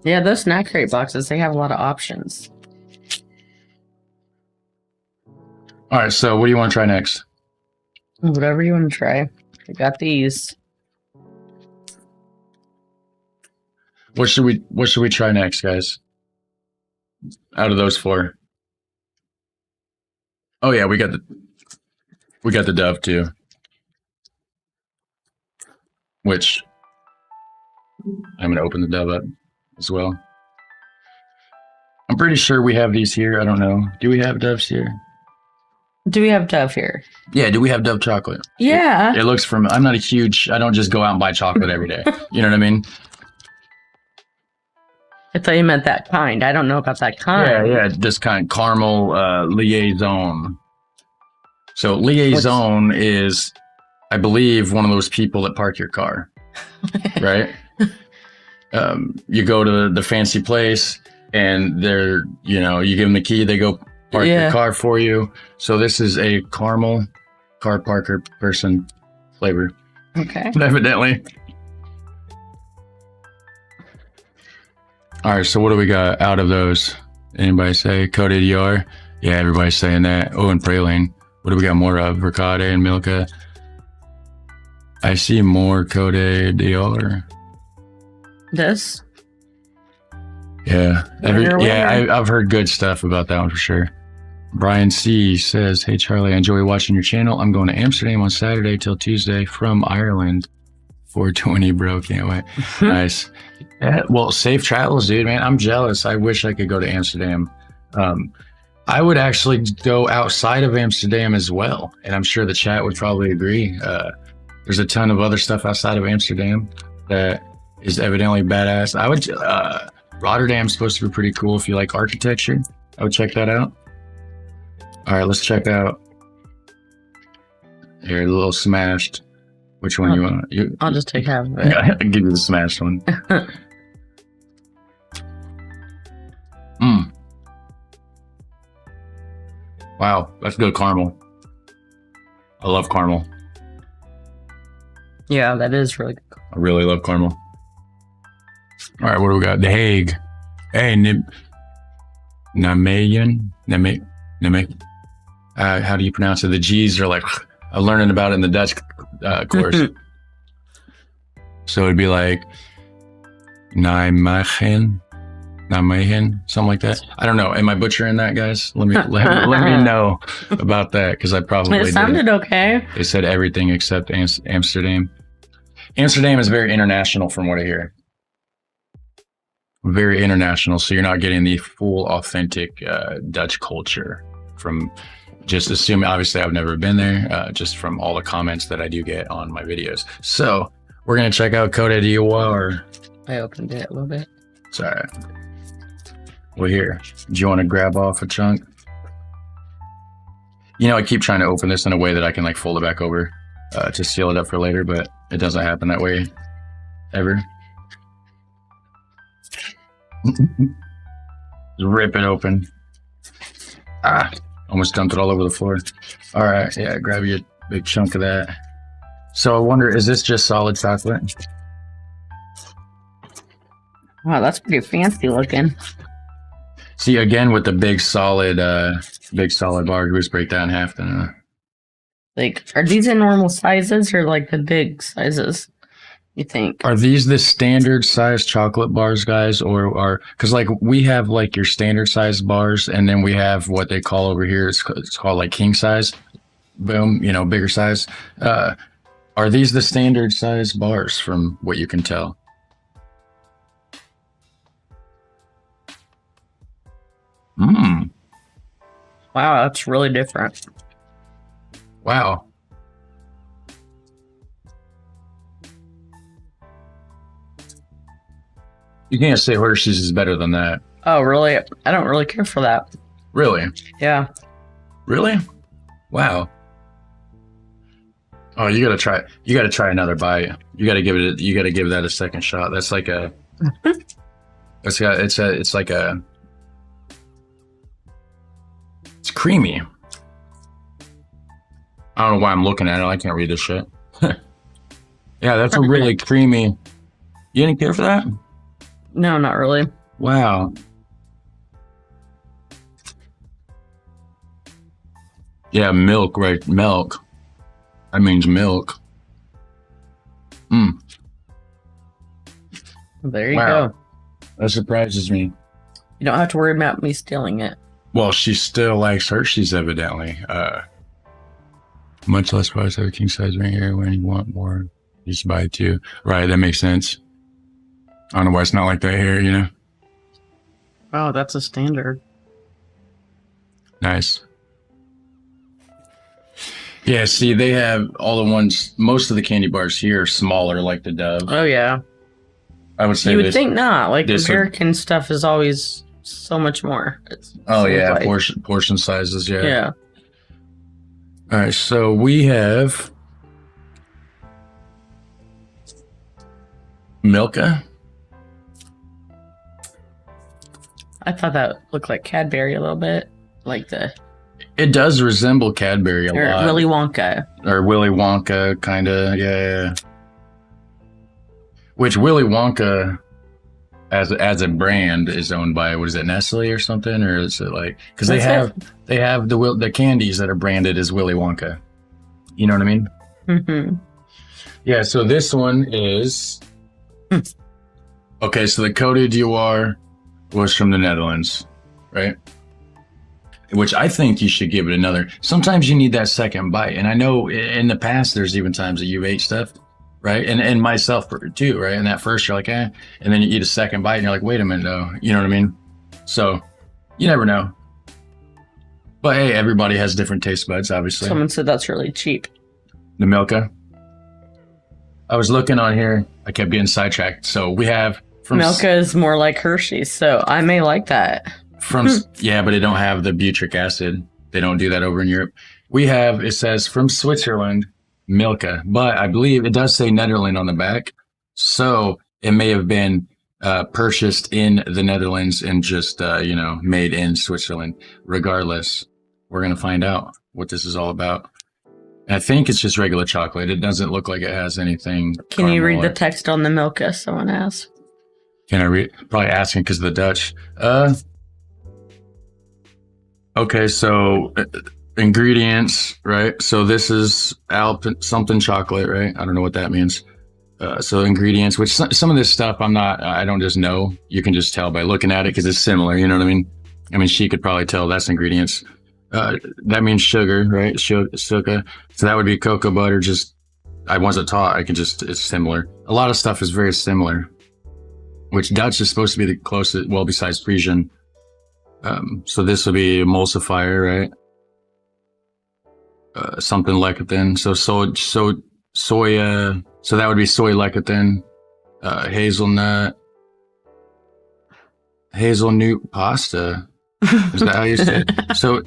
B: Yeah, those Snack Crate boxes, they have a lot of options.
A: All right. So what do you want to try next?
B: Whatever you want to try. I got these.
A: What should we try next, guys? Out of those four. Oh yeah, we got the Dove too. Which I'm gonna open the Dove up as well. I'm pretty sure we have these here. I don't know. Do we have Doves here?
B: Do we have Dove here?
A: Yeah, do we have Dove chocolate?
B: Yeah.
A: It looks from, I don't just go out and buy chocolate every day. You know what I mean?
B: I thought you meant that kind. I don't know about that kind.
A: Yeah, this kind, caramel liaison. So liaison is, I believe, one of those people that park your car, right? You go to the fancy place and they're, you give them the key, they go park your car for you. So this is a caramel car parker person flavor.
B: Okay.
A: Evidently. All right, so what do we got out of those? Anybody say Cote d'Ivoire? Yeah, everybody's saying that. Oh, and praline. What do we got more of? Ricotta and Milka. I see more Cote d'Ivoire.
B: This?
A: Yeah. I've heard good stuff about that one for sure. Brian C says, "Hey Charlie, I enjoy watching your channel. I'm going to Amsterdam on Saturday till Tuesday from Ireland. 420, bro. Can't wait." Nice. Yeah, well, safe travels, dude, man. I'm jealous. I wish I could go to Amsterdam. I would actually go outside of Amsterdam as well, and I'm sure the chat would probably agree. There's a ton of other stuff outside of Amsterdam that is evidently badass. I would. Rotterdam's supposed to be pretty cool if you like architecture. I would check that out. All right, let's check out here. A little smashed. Which one you want?
B: I'll just take half of it.
A: I'll give you the smashed one. Wow, that's good caramel. I love caramel.
B: Yeah, that is really good.
A: I really love caramel. All right, what do we got? The Hague. Hey, Nijmegen. How do you pronounce it? The G's are like, I'm learning about it in the Dutch course. So it'd be like Nijmegen, something like that. I don't know. Am I butchering that, guys? Let me know about that, because I probably
B: It sounded okay.
A: They said everything except Amsterdam. Amsterdam is very international from what I hear. Very international, so you're not getting the full authentic Dutch culture from just assuming. Obviously I've never been there, just from all the comments that I do get on my videos. So We're gonna check out Cote d'Ivoire.
B: I opened it a little bit.
A: Sorry. Well, here. Do you want to grab off a chunk? You know, I keep trying to open this in a way that I can like fold it back over to seal it up for later, but it doesn't happen that way ever. Rip it open. Almost dumped it all over the floor. All right, yeah, grab your big chunk of that. So I wonder, is this just solid chocolate?
B: Wow, that's pretty fancy looking.
A: See, again with the big solid bar, we just break that in half then.
B: Like, are these in normal sizes or like the big sizes? You think?
A: Are these the standard size chocolate bars, guys, or are because like we have like your standard size bars, and then we have what they call over here. It's called like king size. Boom, you know, bigger size. Are these the standard size bars from what you can tell?
B: Wow, that's really different.
A: Wow. You can't say Hershey's is better than that.
B: Oh, really? I don't really care for that.
A: Really?
B: Yeah.
A: Really? Wow. Oh, you gotta try. You gotta try another bite. You gotta give it. You gotta give that a second shot. That's like a. It's like a. It's creamy. I don't know why I'm looking at it. I can't read this shit. Yeah, that's a really creamy. You didn't care for that?
B: No, not really.
A: Wow. Yeah, milk, right? Milk. That means milk.
B: There you
A: Wow.
B: go.
A: That surprises me.
B: You don't have to worry about me stealing it.
A: Well, she still likes Hershey's, evidently. Much less price of a king size right here. When you want more, you just buy two. Right, that makes sense. I don't know why it's not like that here, you know?
B: Wow, that's a standard.
A: Nice. Yeah, see, they have all the ones, most of the candy bars here are smaller, like the Dove.
B: Oh, yeah.
A: I would say
B: You would
A: this.
B: think not. Like,
A: this would-
B: American stuff is always so much more.
A: Oh,
B: seems
A: yeah,
B: like.
A: portion sizes, yeah.
B: Yeah.
A: All right, so we have Milka.
B: I thought that looked like Cadbury a little bit. Like the...
A: It does resemble Cadbury a
B: Or
A: lot.
B: Willy Wonka.
A: Or Willy Wonka, kind of, yeah. Which Willy Wonka, as a brand, is owned by, what is it, Nestle or something, or is it like? Because they have the candies that are branded as Willy Wonka. You know what I mean?
B: Mm-hmm.
A: Yeah. So this one is okay. So the Cote d'Ivoire was from the Netherlands, right? Which I think you should give it another. Sometimes you need that second bite. And I know in the past, there's even times that you've ate stuff, right? And myself too, right? And that first you're like, eh. And then you eat a second bite and you're like, wait a minute though. You know what I mean? So you never know. But hey, everybody has different taste buds, obviously.
B: Someone said that's really cheap.
A: The Milka. I was looking on here. I kept getting sidetracked. So we have from
B: Milka is more like Hershey's, so I may like that.
A: Yeah, but they don't have the butyric acid. They don't do that over in Europe. We have, it says from Switzerland, Milka, but I believe it does say Netherlands on the back. So it may have been purchased in the Netherlands and just, made in Switzerland. Regardless, we're going to find out what this is all about. And I think it's just regular chocolate. It doesn't look like it has anything.
B: Can you read the
A: caramel.
B: text on the Milka? Someone asked.
A: Can I read? Probably asking because of the Dutch. Okay, so ingredients, right? So this is something chocolate, right? I don't know what that means. So ingredients, which some of this stuff I don't just know. You can just tell by looking at it because it's similar. You know what I mean? I mean, she could probably tell that's ingredients. That means sugar, right? Sugar. So that would be cocoa butter. I wasn't taught. It's similar. A lot of stuff is very similar, which Dutch is supposed to be the closest, well, besides Frisian. So this will be emulsifier, right? Something like it then. So soya So that would be soy lecithin, hazelnut pasta. Is that how you say it? So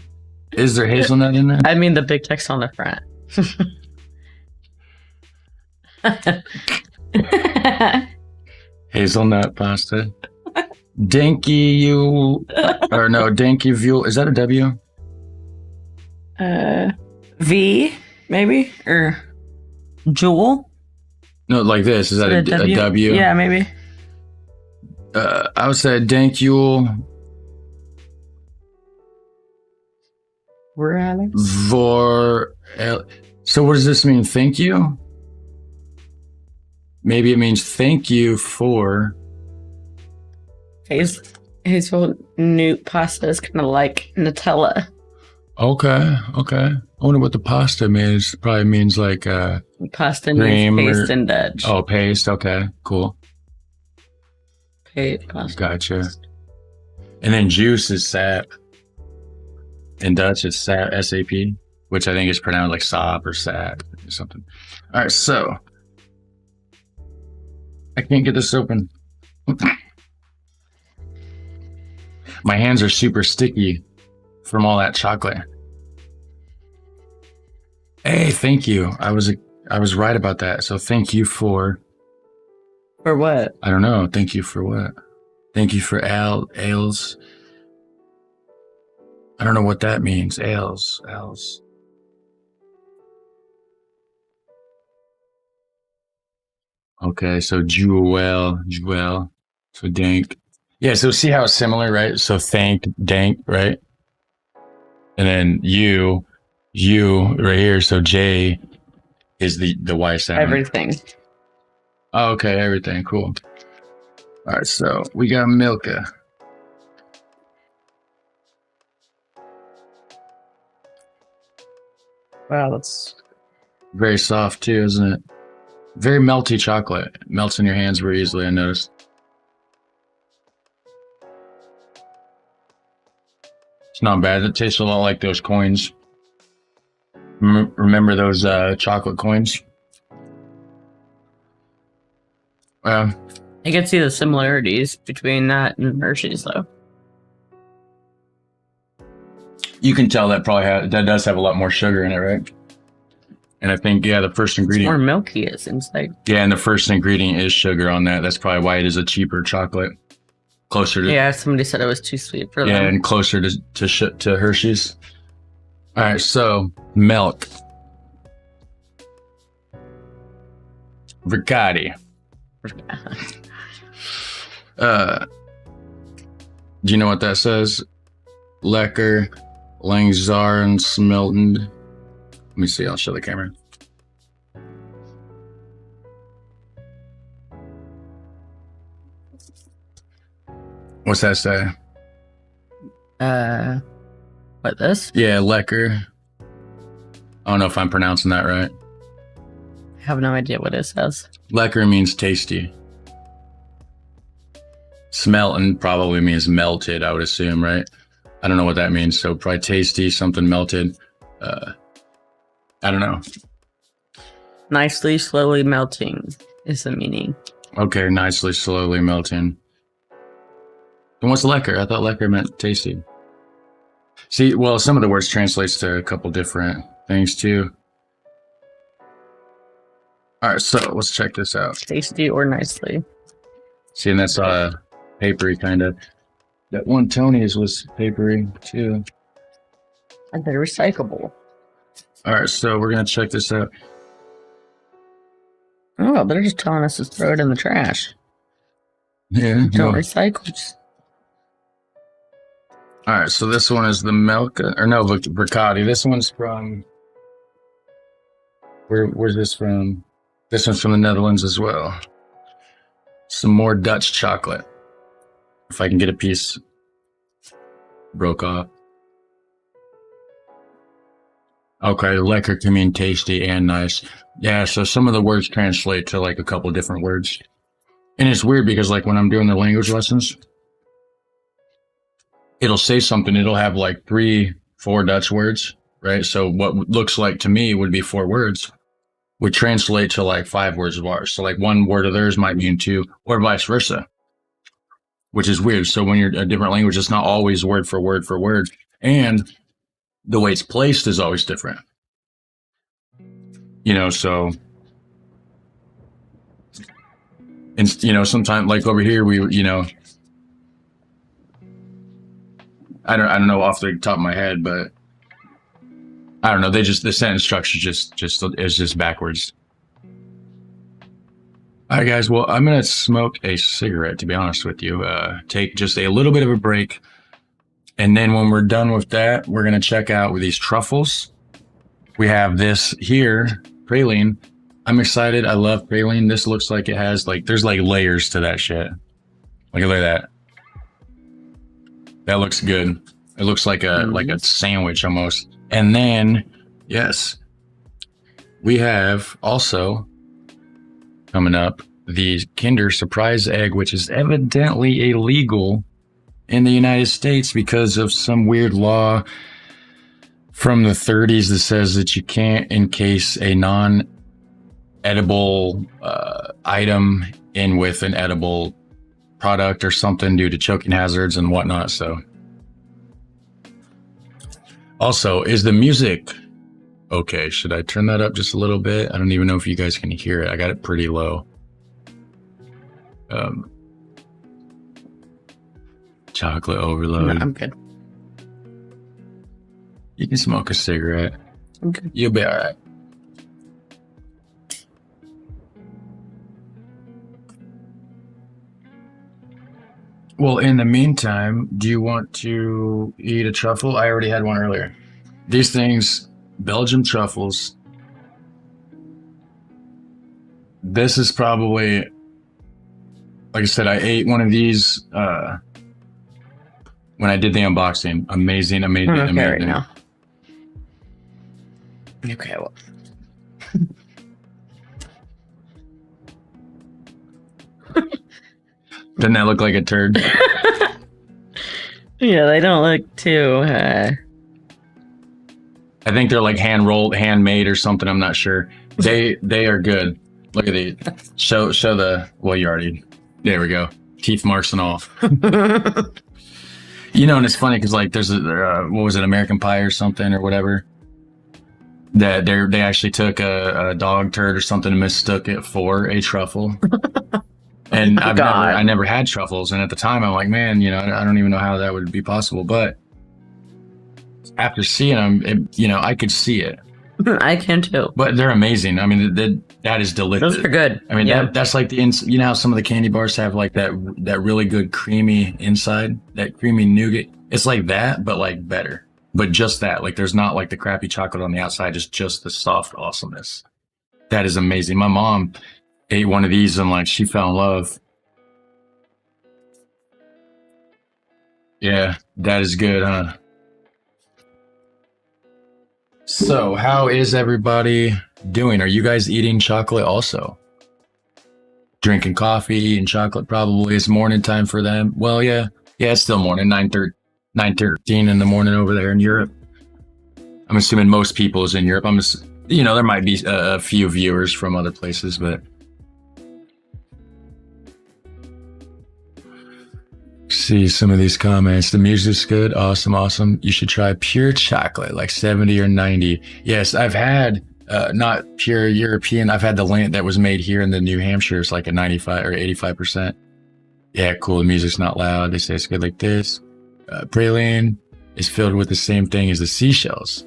A: is there hazelnut in there?
B: I mean the big text on the front.
A: Hazelnut pasta. Dinky Vule. Is that a W?
B: V, maybe? Or Jewel?
A: No, like this. Is that a W?
B: Yeah, maybe.
A: I would say Dank Yule
B: We're Alex.
A: So what does this mean? Thank you? Maybe it means thank you for.
B: Hazelnut pasta is kind of like Nutella.
A: Okay. I wonder what the pasta means. Probably means like
B: Pasta
A: cream
B: means paste
A: or-
B: in Dutch.
A: oh, paste. Okay, cool.
B: Pasta.
A: Gotcha. And then juice is sap. In Dutch, it's sap, S-A-P, which I think is pronounced like sop or sap or something. All right, so I can't get this open. My hands are super sticky from all that chocolate. Hey, thank you. I was right about that. So thank you for.
B: For what?
A: I don't know. Thank you for what? Thank you for ales. I don't know what that means. Ales. Okay, so Jewel. So dank. Yeah, so see how it's similar, right? So thank, dank, right? And then you right here. So J is the Y sound.
B: Everything.
A: Oh, okay, everything. Cool. All right, so we got Milka.
B: Wow, that's
A: Very soft too, isn't it? Very melty chocolate. Melts in your hands very easily, I noticed. It's not bad. It tastes a lot like those coins. Remember those chocolate coins?
B: I can see the similarities between that and Hershey's, though.
A: You can tell that that does have a lot more sugar in it, right? And I think, yeah, the first
B: More
A: ingredient.
B: milky it seems like.
A: Yeah, and the first ingredient is sugar on that. That's probably why it is a cheaper chocolate. Closer to.
B: Yeah, somebody said it was too sweet for
A: Yeah,
B: them.
A: and closer to Hershey's. All right, so milk. Ricotti. Do you know what that says? Lecker, Langzaren, Smeltened. Let me see, I'll show the camera. What's that say?
B: What, this?
A: Yeah, Lecker. I don't know if I'm pronouncing that right.
B: I have no idea what it says.
A: Lecker means tasty. Smelten probably means melted, I would assume, right? I don't know what that means. So probably tasty, something melted. I don't know.
B: Nicely, slowly melting is the meaning.
A: Okay, nicely, slowly melting. And what's lecker? I thought lecker meant tasty. See, well, some of the words translates to a couple different things too. All right, so let's check this out.
B: Tasty or nicely.
A: See, and that's papery kind of. That one Tony's was papery too.
B: And they're recyclable.
A: All right, so we're gonna check this out.
B: Oh, they're just telling us to throw it in the trash.
A: Yeah.
B: Don't
A: no.
B: recycle.
A: All right, so this one is the Ricotti. This one's from. Where's this from? This one's from the Netherlands as well. Some more Dutch chocolate. If I can get a piece. Broke off. Okay, lekker can mean tasty and nice. Yeah, so some of the words translate to like a couple different words. And it's weird because like when I'm doing the language lessons, it'll say something, it'll have like 3-4 Dutch words, right? So what looks like to me would be 4 words would translate to like 5 words of ours. So like one word of theirs might mean 2, or vice versa, which is weird. So when you're a different language, it's not always word for word for word. And the way it's placed is always different. So, and, sometimes like over here, we, I don't know off the top of my head, but I don't know. The sentence structure is just backwards. All right, guys. Well, I'm going to smoke a cigarette, to be honest with you. Take just a little bit of a break. And then when we're done with that, we're going to check out with these truffles. We have this here, praline. I'm excited. I love praline. This looks like it has there's layers to that shit. Look at that. That looks good. It looks like a sandwich almost. And then, yes, we have also coming up the Kinder Surprise Egg, which is evidently illegal in the United States because of some weird law from the 30s that says that you can't encase a non-edible item in with an edible product or something due to choking hazards and whatnot. So also, is the music okay? Should I turn that up just a little bit? I don't even know if you guys can hear it. I got it pretty low. Chocolate overload.
B: No, I'm good.
A: You can smoke a cigarette.
B: I'm good.
A: You'll be all right. Well, in the meantime, do you want to eat a truffle? I already had one earlier. These things, Belgium truffles. This is probably, like I said, I ate one of these when I did the unboxing. Amazing.
B: Okay, right now. Okay, well.
A: Doesn't that look like a turd?
B: Yeah, they don't look too.
A: I think they're like handmade or something. I'm not sure. They are good. Look at these. Show the. Well, you already. There we go. Teeth marks and all. And it's funny because there's what was it, American Pie or something or whatever. That they actually took a dog turd or something and mistook it for a truffle. And I never had truffles, and at the time I'm like, man, I don't even know how that would be possible. But after seeing them, I could see it.
B: I can too.
A: But they're amazing. I mean, that is delicious.
B: Those are good.
A: I mean, that's like how some of the candy bars have like that really good creamy inside, that creamy nougat. It's like that, but better. But just that, there's not the crappy chocolate on the outside. It's just the soft awesomeness. That is amazing. My mom ate one of these and she fell in love. Yeah, that is good, huh? So how is everybody doing? Are you guys eating chocolate also? Drinking coffee, eating chocolate probably. It's morning time for them. Well, yeah, it's still morning, 9:13 in the morning over there in Europe. I'm assuming most people is in Europe. There might be a few viewers from other places, but see some of these comments. The music's good. Awesome. You should try pure chocolate, 70 or 90. Yes, I've had not pure European. I've had the Lindt that was made here in the New Hampshire. It's like a 95 or 85%. Yeah, cool. The music's not loud. They say it's good like this. Praline is filled with the same thing as the seashells.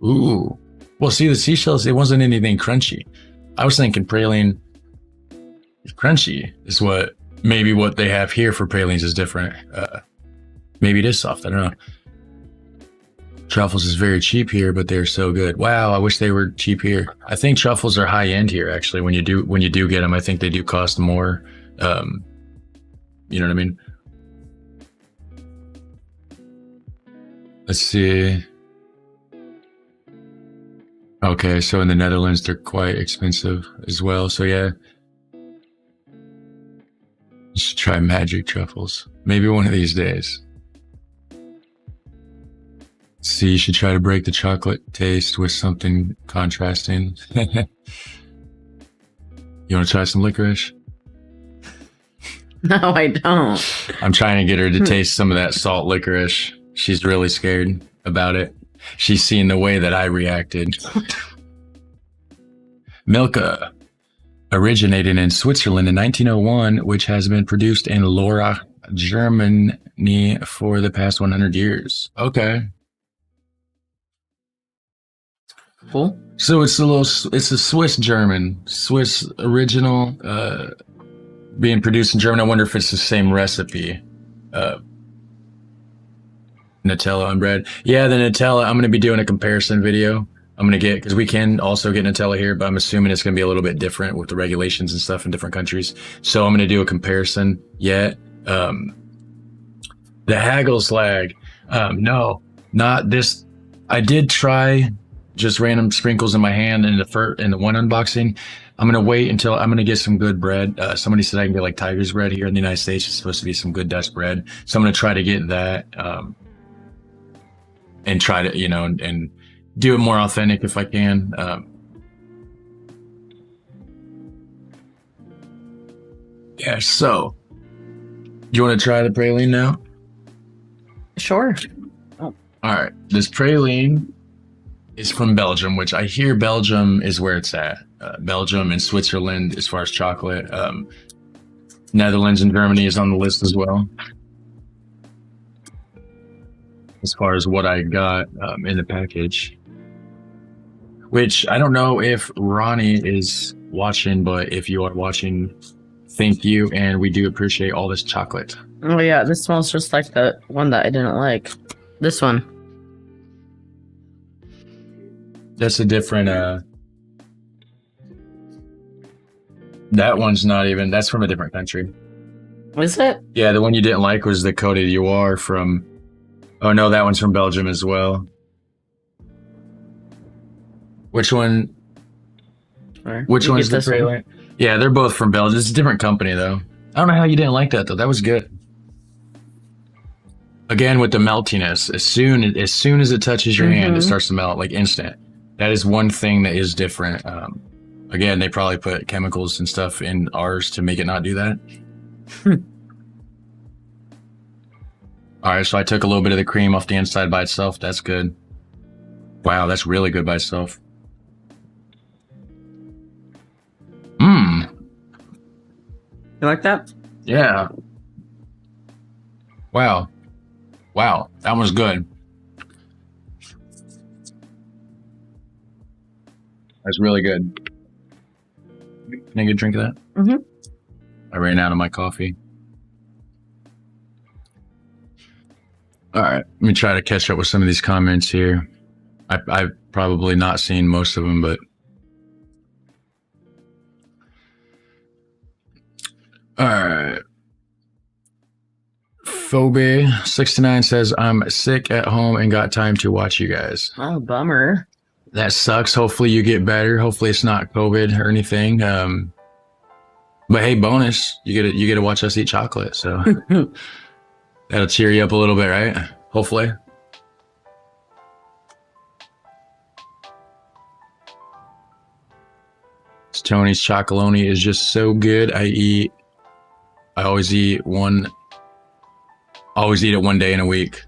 A: Ooh. Well, see, the seashells, it wasn't anything crunchy. I was thinking praline is crunchy is maybe what they have here for pralines is different. Maybe it is soft. I don't know. Truffles is very cheap here, but they're so good. Wow, I wish they were cheap here. I think truffles are high end here. Actually, when you do get them, I think they do cost more. You know what I mean? Let's see. Okay, so in the Netherlands, they're quite expensive as well. So yeah. You should try magic truffles. Maybe one of these days. See, you should try to break the chocolate taste with something contrasting. You want to try some licorice?
B: No, I don't.
A: I'm trying to get her to taste some of that salt licorice. She's really scared about it. She's seen the way that I reacted. Milka originated in Switzerland in 1901, which has been produced in Lörrach, Germany for the past 100 years. Okay.
B: Cool.
A: So it's a Swiss original, being produced in Germany. I wonder if it's the same recipe. Nutella on bread. Yeah, the Nutella, I'm going to be doing a comparison video. I'm going to get, because we can also get Nutella here, but I'm assuming it's going to be a little bit different with the regulations and stuff in different countries. So I'm going to do a comparison yet. The Hagelslag. No, not this. I did try just random sprinkles in my hand in the one unboxing. I'm going to wait until I'm going to get some good bread. Somebody said I can get like Tiger's bread here in the United States. It's supposed to be some good Dutch bread. So I'm going to try to get that, and try to, and do it more authentic if I can. Yeah, so do you want to try the praline now?
B: Sure.
A: All right. This praline is from Belgium, which I hear Belgium is where it's at. Belgium and Switzerland as far as chocolate. Netherlands and Germany is on the list as well. As far as what I got in the package. Which I don't know if Ronnie is watching, but if you are watching, thank you. And we do appreciate all this chocolate.
B: Oh yeah, this smells just like the one that I didn't like. This one.
A: That's a different, that one's not even, that's from a different country.
B: Is it?
A: Yeah, the one you didn't like was the Côte d'Ivoire from, oh no, that one's from Belgium as well. Which one? Which one's the praline? Yeah, they're both from Belgium. It's a different company though. I don't know how you didn't like that though. That was good. Again, with the meltiness, as soon as it touches your hand, it starts to melt like instant. That is one thing that is different. Again, they probably put chemicals and stuff in ours to make it not do that. All right, so I took a little bit of the cream off the inside by itself. That's good. Wow, that's really good by itself.
B: You like that?
A: Yeah. Wow. Wow, that was good. That's really good. Can I get a drink of that?
B: Mm-hmm.
A: I ran out of my coffee. All right, let me try to catch up with some of these comments here. I've probably not seen most of them, but all right. Phobe69 says, I'm sick at home and got time to watch you guys.
B: Oh, bummer.
A: That sucks. Hopefully you get better. Hopefully it's not COVID or anything. But hey, bonus, you get to watch us eat chocolate. So that'll cheer you up a little bit, right? Hopefully. Tony's chocolonely is just so good. I always eat it 1 day in a week,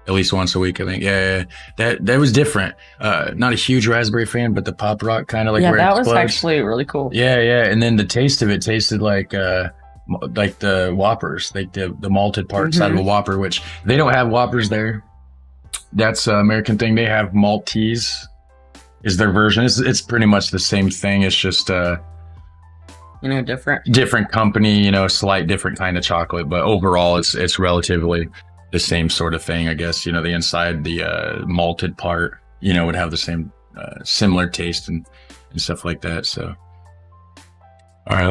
A: at least once a week, I think. Yeah. That was different. Not a huge raspberry fan, but the pop rock kind of like where
B: that
A: it
B: was
A: explodes.
B: actually really cool.
A: Yeah. And then the taste of it tasted like the Whoppers, like the malted parts out of a Whopper, which they don't have Whoppers there. That's an American thing. They have Maltese is their version. It's pretty much the same thing. It's just different company, slight different kind of chocolate, but overall it's relatively the same sort of thing, I guess. The inside, the malted part, would have the same similar taste and stuff like that. So all right,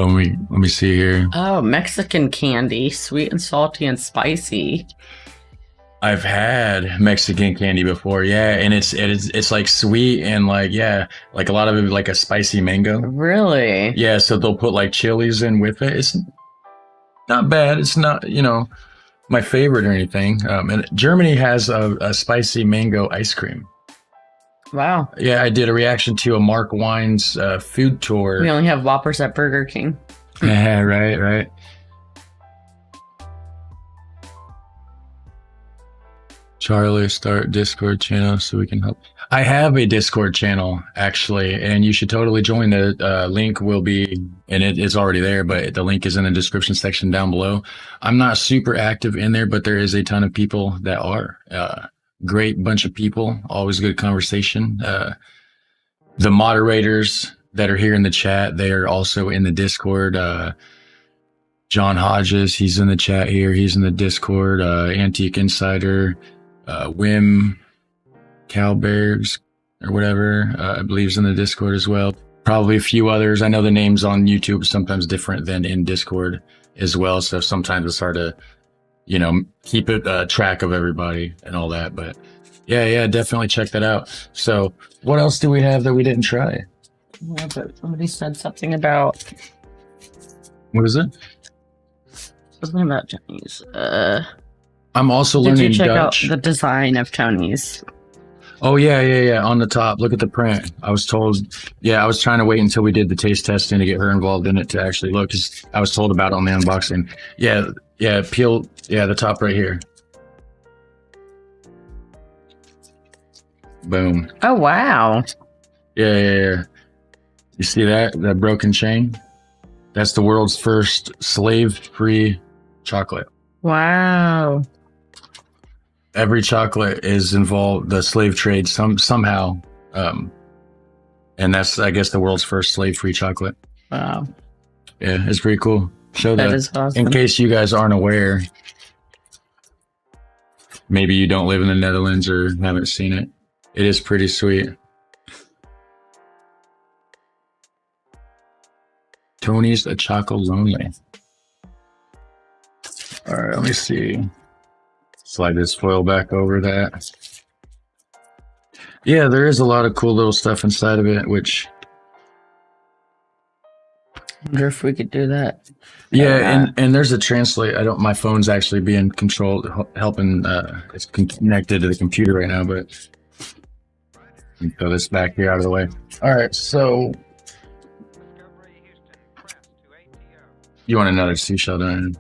A: let me see here.
B: Oh, Mexican candy, sweet and salty and spicy.
A: I've had Mexican candy before, yeah, and it's like sweet and like like a lot of it like a spicy mango.
B: Really?
A: Yeah, so they'll put like chilies in with it. It's not bad. It's not my favorite or anything. And Germany has a spicy mango ice cream.
B: Wow.
A: Yeah, I did a reaction to a Mark Wines food tour.
B: We only have Whoppers at Burger King.
A: Yeah, right. Charlie, start Discord channel so we can help. I have a Discord channel actually, and you should totally join. The link will be, and it is already there, but the link is in the description section down below. I'm not super active in there, but there is a ton of people that are. Great bunch of people, always good conversation. The moderators that are here in the chat, they are also in the Discord. John Hodges, he's in the chat here. He's in the Discord. Antique Insider, Wim Calbergs or whatever, I believe is in the Discord as well. Probably a few others. I know the names on YouTube sometimes different than in Discord as well. So sometimes it's hard to, keep it track of everybody and all that. But yeah, definitely check that out. So what else do we have that we didn't try?
B: Yeah, but somebody said something about
A: Something
B: about Tony's.
A: I'm also
B: Did
A: learning
B: you check
A: Dutch.
B: out the design of Tony's?
A: Oh yeah. On the top, look at the print. I was trying to wait until we did the taste testing to get her involved in it to actually look. 'Cause I was told about it on the unboxing. Yeah, peel. Yeah, the top right here. Boom.
B: Oh wow.
A: Yeah. You see that broken chain? That's the world's first slave-free chocolate.
B: Wow.
A: Every chocolate is involved, the slave trade somehow. And that's, I guess, the world's first slave-free chocolate.
B: Wow.
A: Yeah, it's pretty cool. Show
B: That is awesome.
A: In case you guys aren't aware, maybe you don't live in the Netherlands or haven't seen it. It is pretty sweet. Tony's a Choco Lonely. All right, let me see. Slide this foil back over that. Yeah, there is a lot of cool little stuff inside of it, which...
B: I wonder if we could do that.
A: Yeah, and there's a translate. My phone's actually being controlled, helping. It's connected to the computer right now, but let me throw this back here out of the way. All right, so you want another seashell, don't you?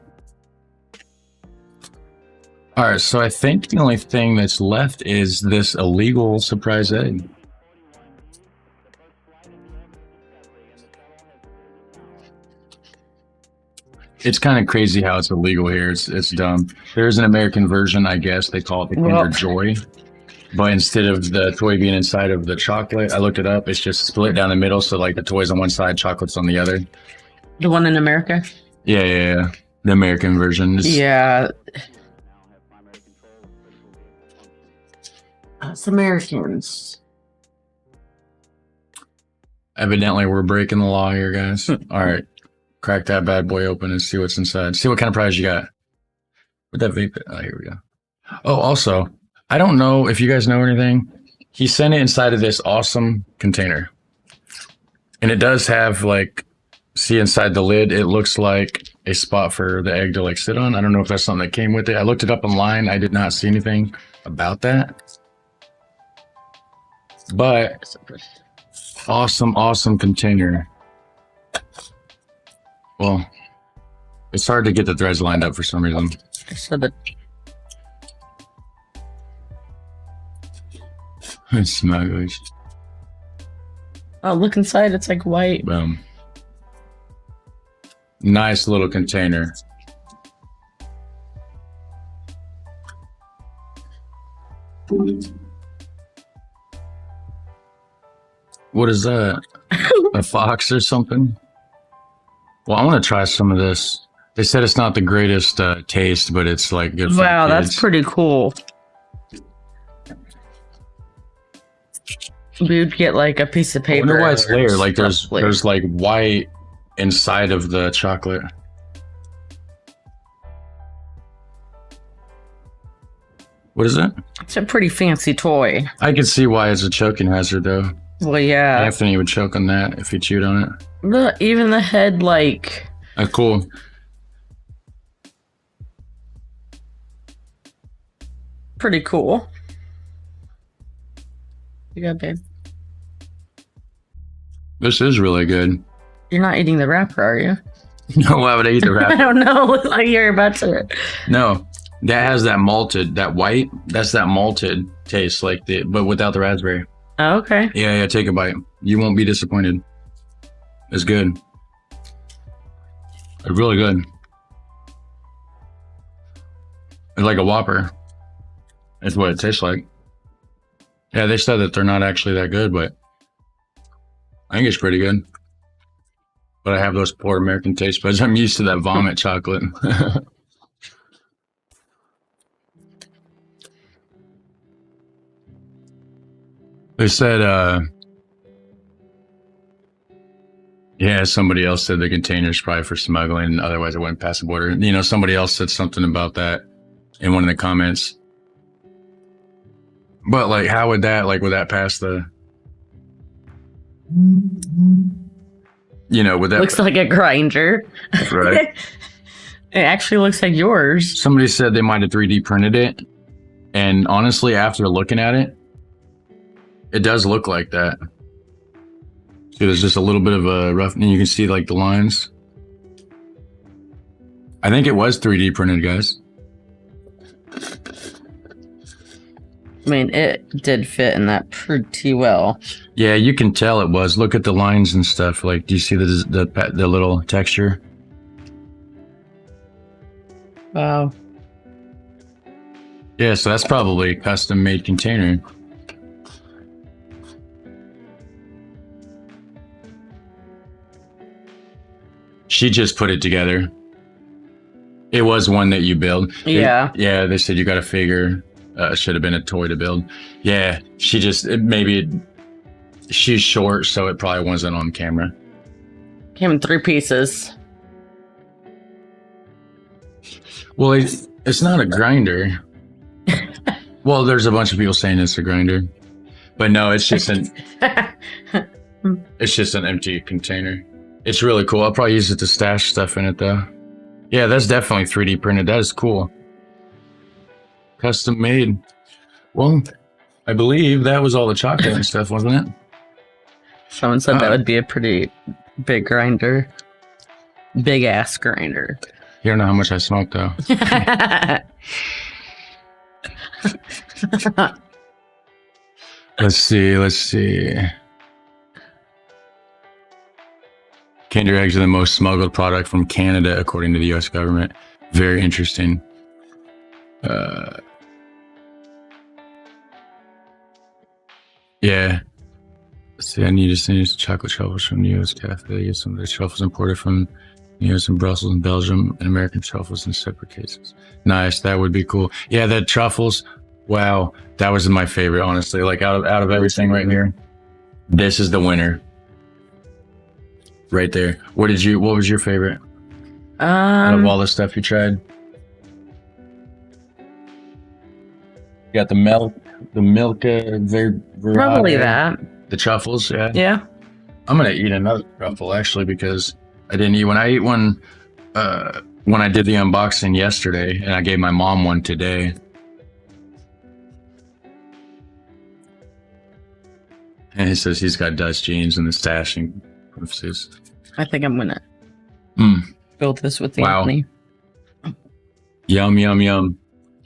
A: All right, so I think the only thing that's left is this illegal surprise egg. It's kind of crazy how it's illegal here. It's dumb. There's an American version, I guess. They call it the Kinder Joy. But instead of the toy being inside of the chocolate, I looked it up. It's just split down the middle. So like the toy's on one side, chocolate's on the other.
B: The one in America?
A: Yeah. The American version.
B: Yeah. It's Americans.
A: Evidently, we're breaking the law here, guys. All right. Crack that bad boy open and see what's inside. See what kind of prize you got. Where'd that vape? Oh, here we go. Oh, also, I don't know if you guys know anything. He sent it inside of this awesome container. And it does have, like, see inside the lid, it looks like a spot for the egg to, like, sit on. I don't know if that's something that came with it. I looked it up online. I did not see anything about that. But, awesome container. Well, it's hard to get the threads lined up for some reason.
B: So the
A: Smugglers.
B: oh, look inside. It's like white.
A: Boom. Nice little container. What is that? A fox or something? Well, I want to try some of this. They said it's not the greatest taste, but it's like good for
B: Wow,
A: the kids.
B: that's pretty cool. We would get like a piece of
A: I
B: paper.
A: wonder why it's
B: or
A: layered. Like
B: stuff
A: there's like white inside of the chocolate. What is it?
B: It's a pretty fancy toy.
A: I can see why it's a choking hazard though.
B: Well, yeah.
A: Anthony would choke on that if he chewed on it.
B: Look, even the head, like.
A: Cool.
B: Pretty cool. You got, babe.
A: This is really good.
B: You're not eating the wrapper, are you?
A: No, why would I eat the
B: I
A: wrapper?
B: don't know. Looks like you're about to.
A: No, that has that malted, that white. That's that malted taste, like but without the raspberry.
B: Oh, okay.
A: Yeah, take a bite. You won't be disappointed. It's good. It's really good. It's like a Whopper. That's what it tastes like. Yeah, they said that they're not actually that good, but I think it's pretty good. But I have those poor American taste buds. I'm used to that vomit chocolate. They said, yeah, somebody else said the container's probably for smuggling, otherwise it wouldn't pass the border. You know, somebody else said something about that in one of the comments. But like, how would that, like, would that pass the, you know, would that
B: Looks like a grinder.
A: right?
B: It actually looks like yours.
A: Somebody said they might have 3D printed it. And honestly, after looking at it, it does look like that. See, there's just a little bit of a rough, and you can see like the lines. I think it was 3D printed, guys.
B: I mean, it did fit in that pretty well.
A: Yeah, you can tell it was. Look at the lines and stuff. Like, do you see the little texture?
B: Wow.
A: Yeah, so that's probably a custom made container. She just put it together. It was one that you build.
B: Yeah.
A: Yeah, they said you got to figure. Should have been a toy to build. Yeah, she's short, so it probably wasn't on camera.
B: Came in 3 pieces.
A: Well, it's not a grinder. Well, there's a bunch of people saying it's a grinder, but no, it's just it's just an empty container. It's really cool. I'll probably use it to stash stuff in it, though. Yeah, that's definitely 3D printed. That is cool. Custom made. Well, I believe that was all the chocolate and stuff, wasn't it?
B: Someone said that would be a pretty big grinder. Big ass grinder.
A: You don't know how much I smoked, though. Let's see. Kinder eggs are the most smuggled product from Canada, according to the U.S. government. Very interesting. Yeah. Let's see, I need to send chocolate truffles from the U.S. cafe. Get some of the truffles imported from the U.S. and Brussels and Belgium, and American truffles in separate cases. Nice, that would be cool. Yeah, the truffles. Wow, that was my favorite, honestly. Like out of everything right here, this is the winner. Right there. What was your favorite? Out of all the stuff you tried? You got the milk,
B: probably that.
A: The truffles, yeah.
B: Yeah.
A: I'm gonna eat another truffle actually because I didn't eat one. I ate one when I did the unboxing yesterday, and I gave my mom one today. And he says he's got Dutch jeans and the stashing purposes.
B: I think I'm gonna build this with Anthony.
A: Yum, yum, yum.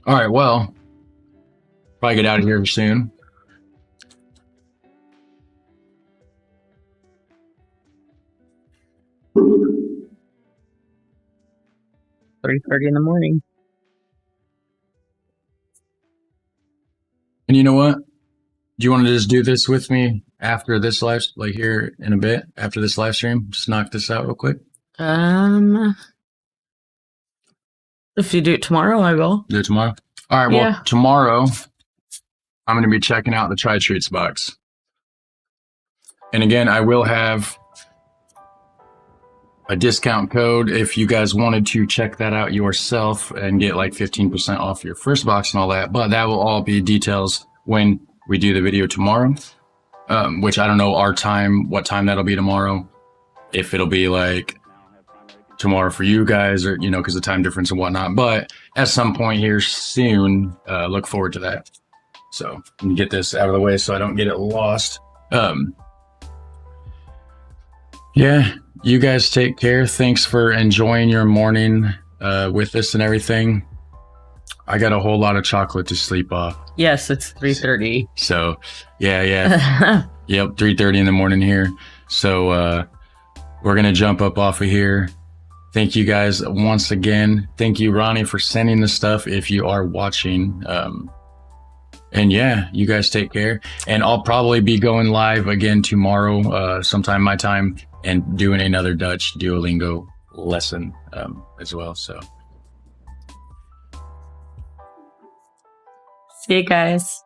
A: All right, well, probably get out of here soon.
B: $3:30 in the morning.
A: And you know what? Do you want to just do this with me after this live, like here in a bit, after this live stream? Just knock this out real quick.
B: If you do it tomorrow, I will.
A: Do it tomorrow? All right, well, tomorrow I'm going to be checking out the Try Treats box. And again, I will have a discount code if you guys wanted to check that out yourself and get like 15% off your first box and all that. But that will all be details when we do the video tomorrow, which I don't know our time, what time that'll be tomorrow. If it'll be like tomorrow for you guys or, you know, because of the time difference and whatnot. But at some point here soon, look forward to that. So let me get this out of the way so I don't get it lost. Yeah, you guys take care. Thanks for enjoying your morning with us and everything. I got a whole lot of chocolate to sleep off.
B: Yes, it's 3:30.
A: So yeah. Yep, 3:30 in the morning here. So we're gonna jump up off of here. Thank you guys once again. Thank you, Ronnie, for sending the stuff if you are watching. And yeah, you guys take care. And I'll probably be going live again tomorrow, sometime my time, and doing another Dutch Duolingo lesson as well. So
B: See you guys.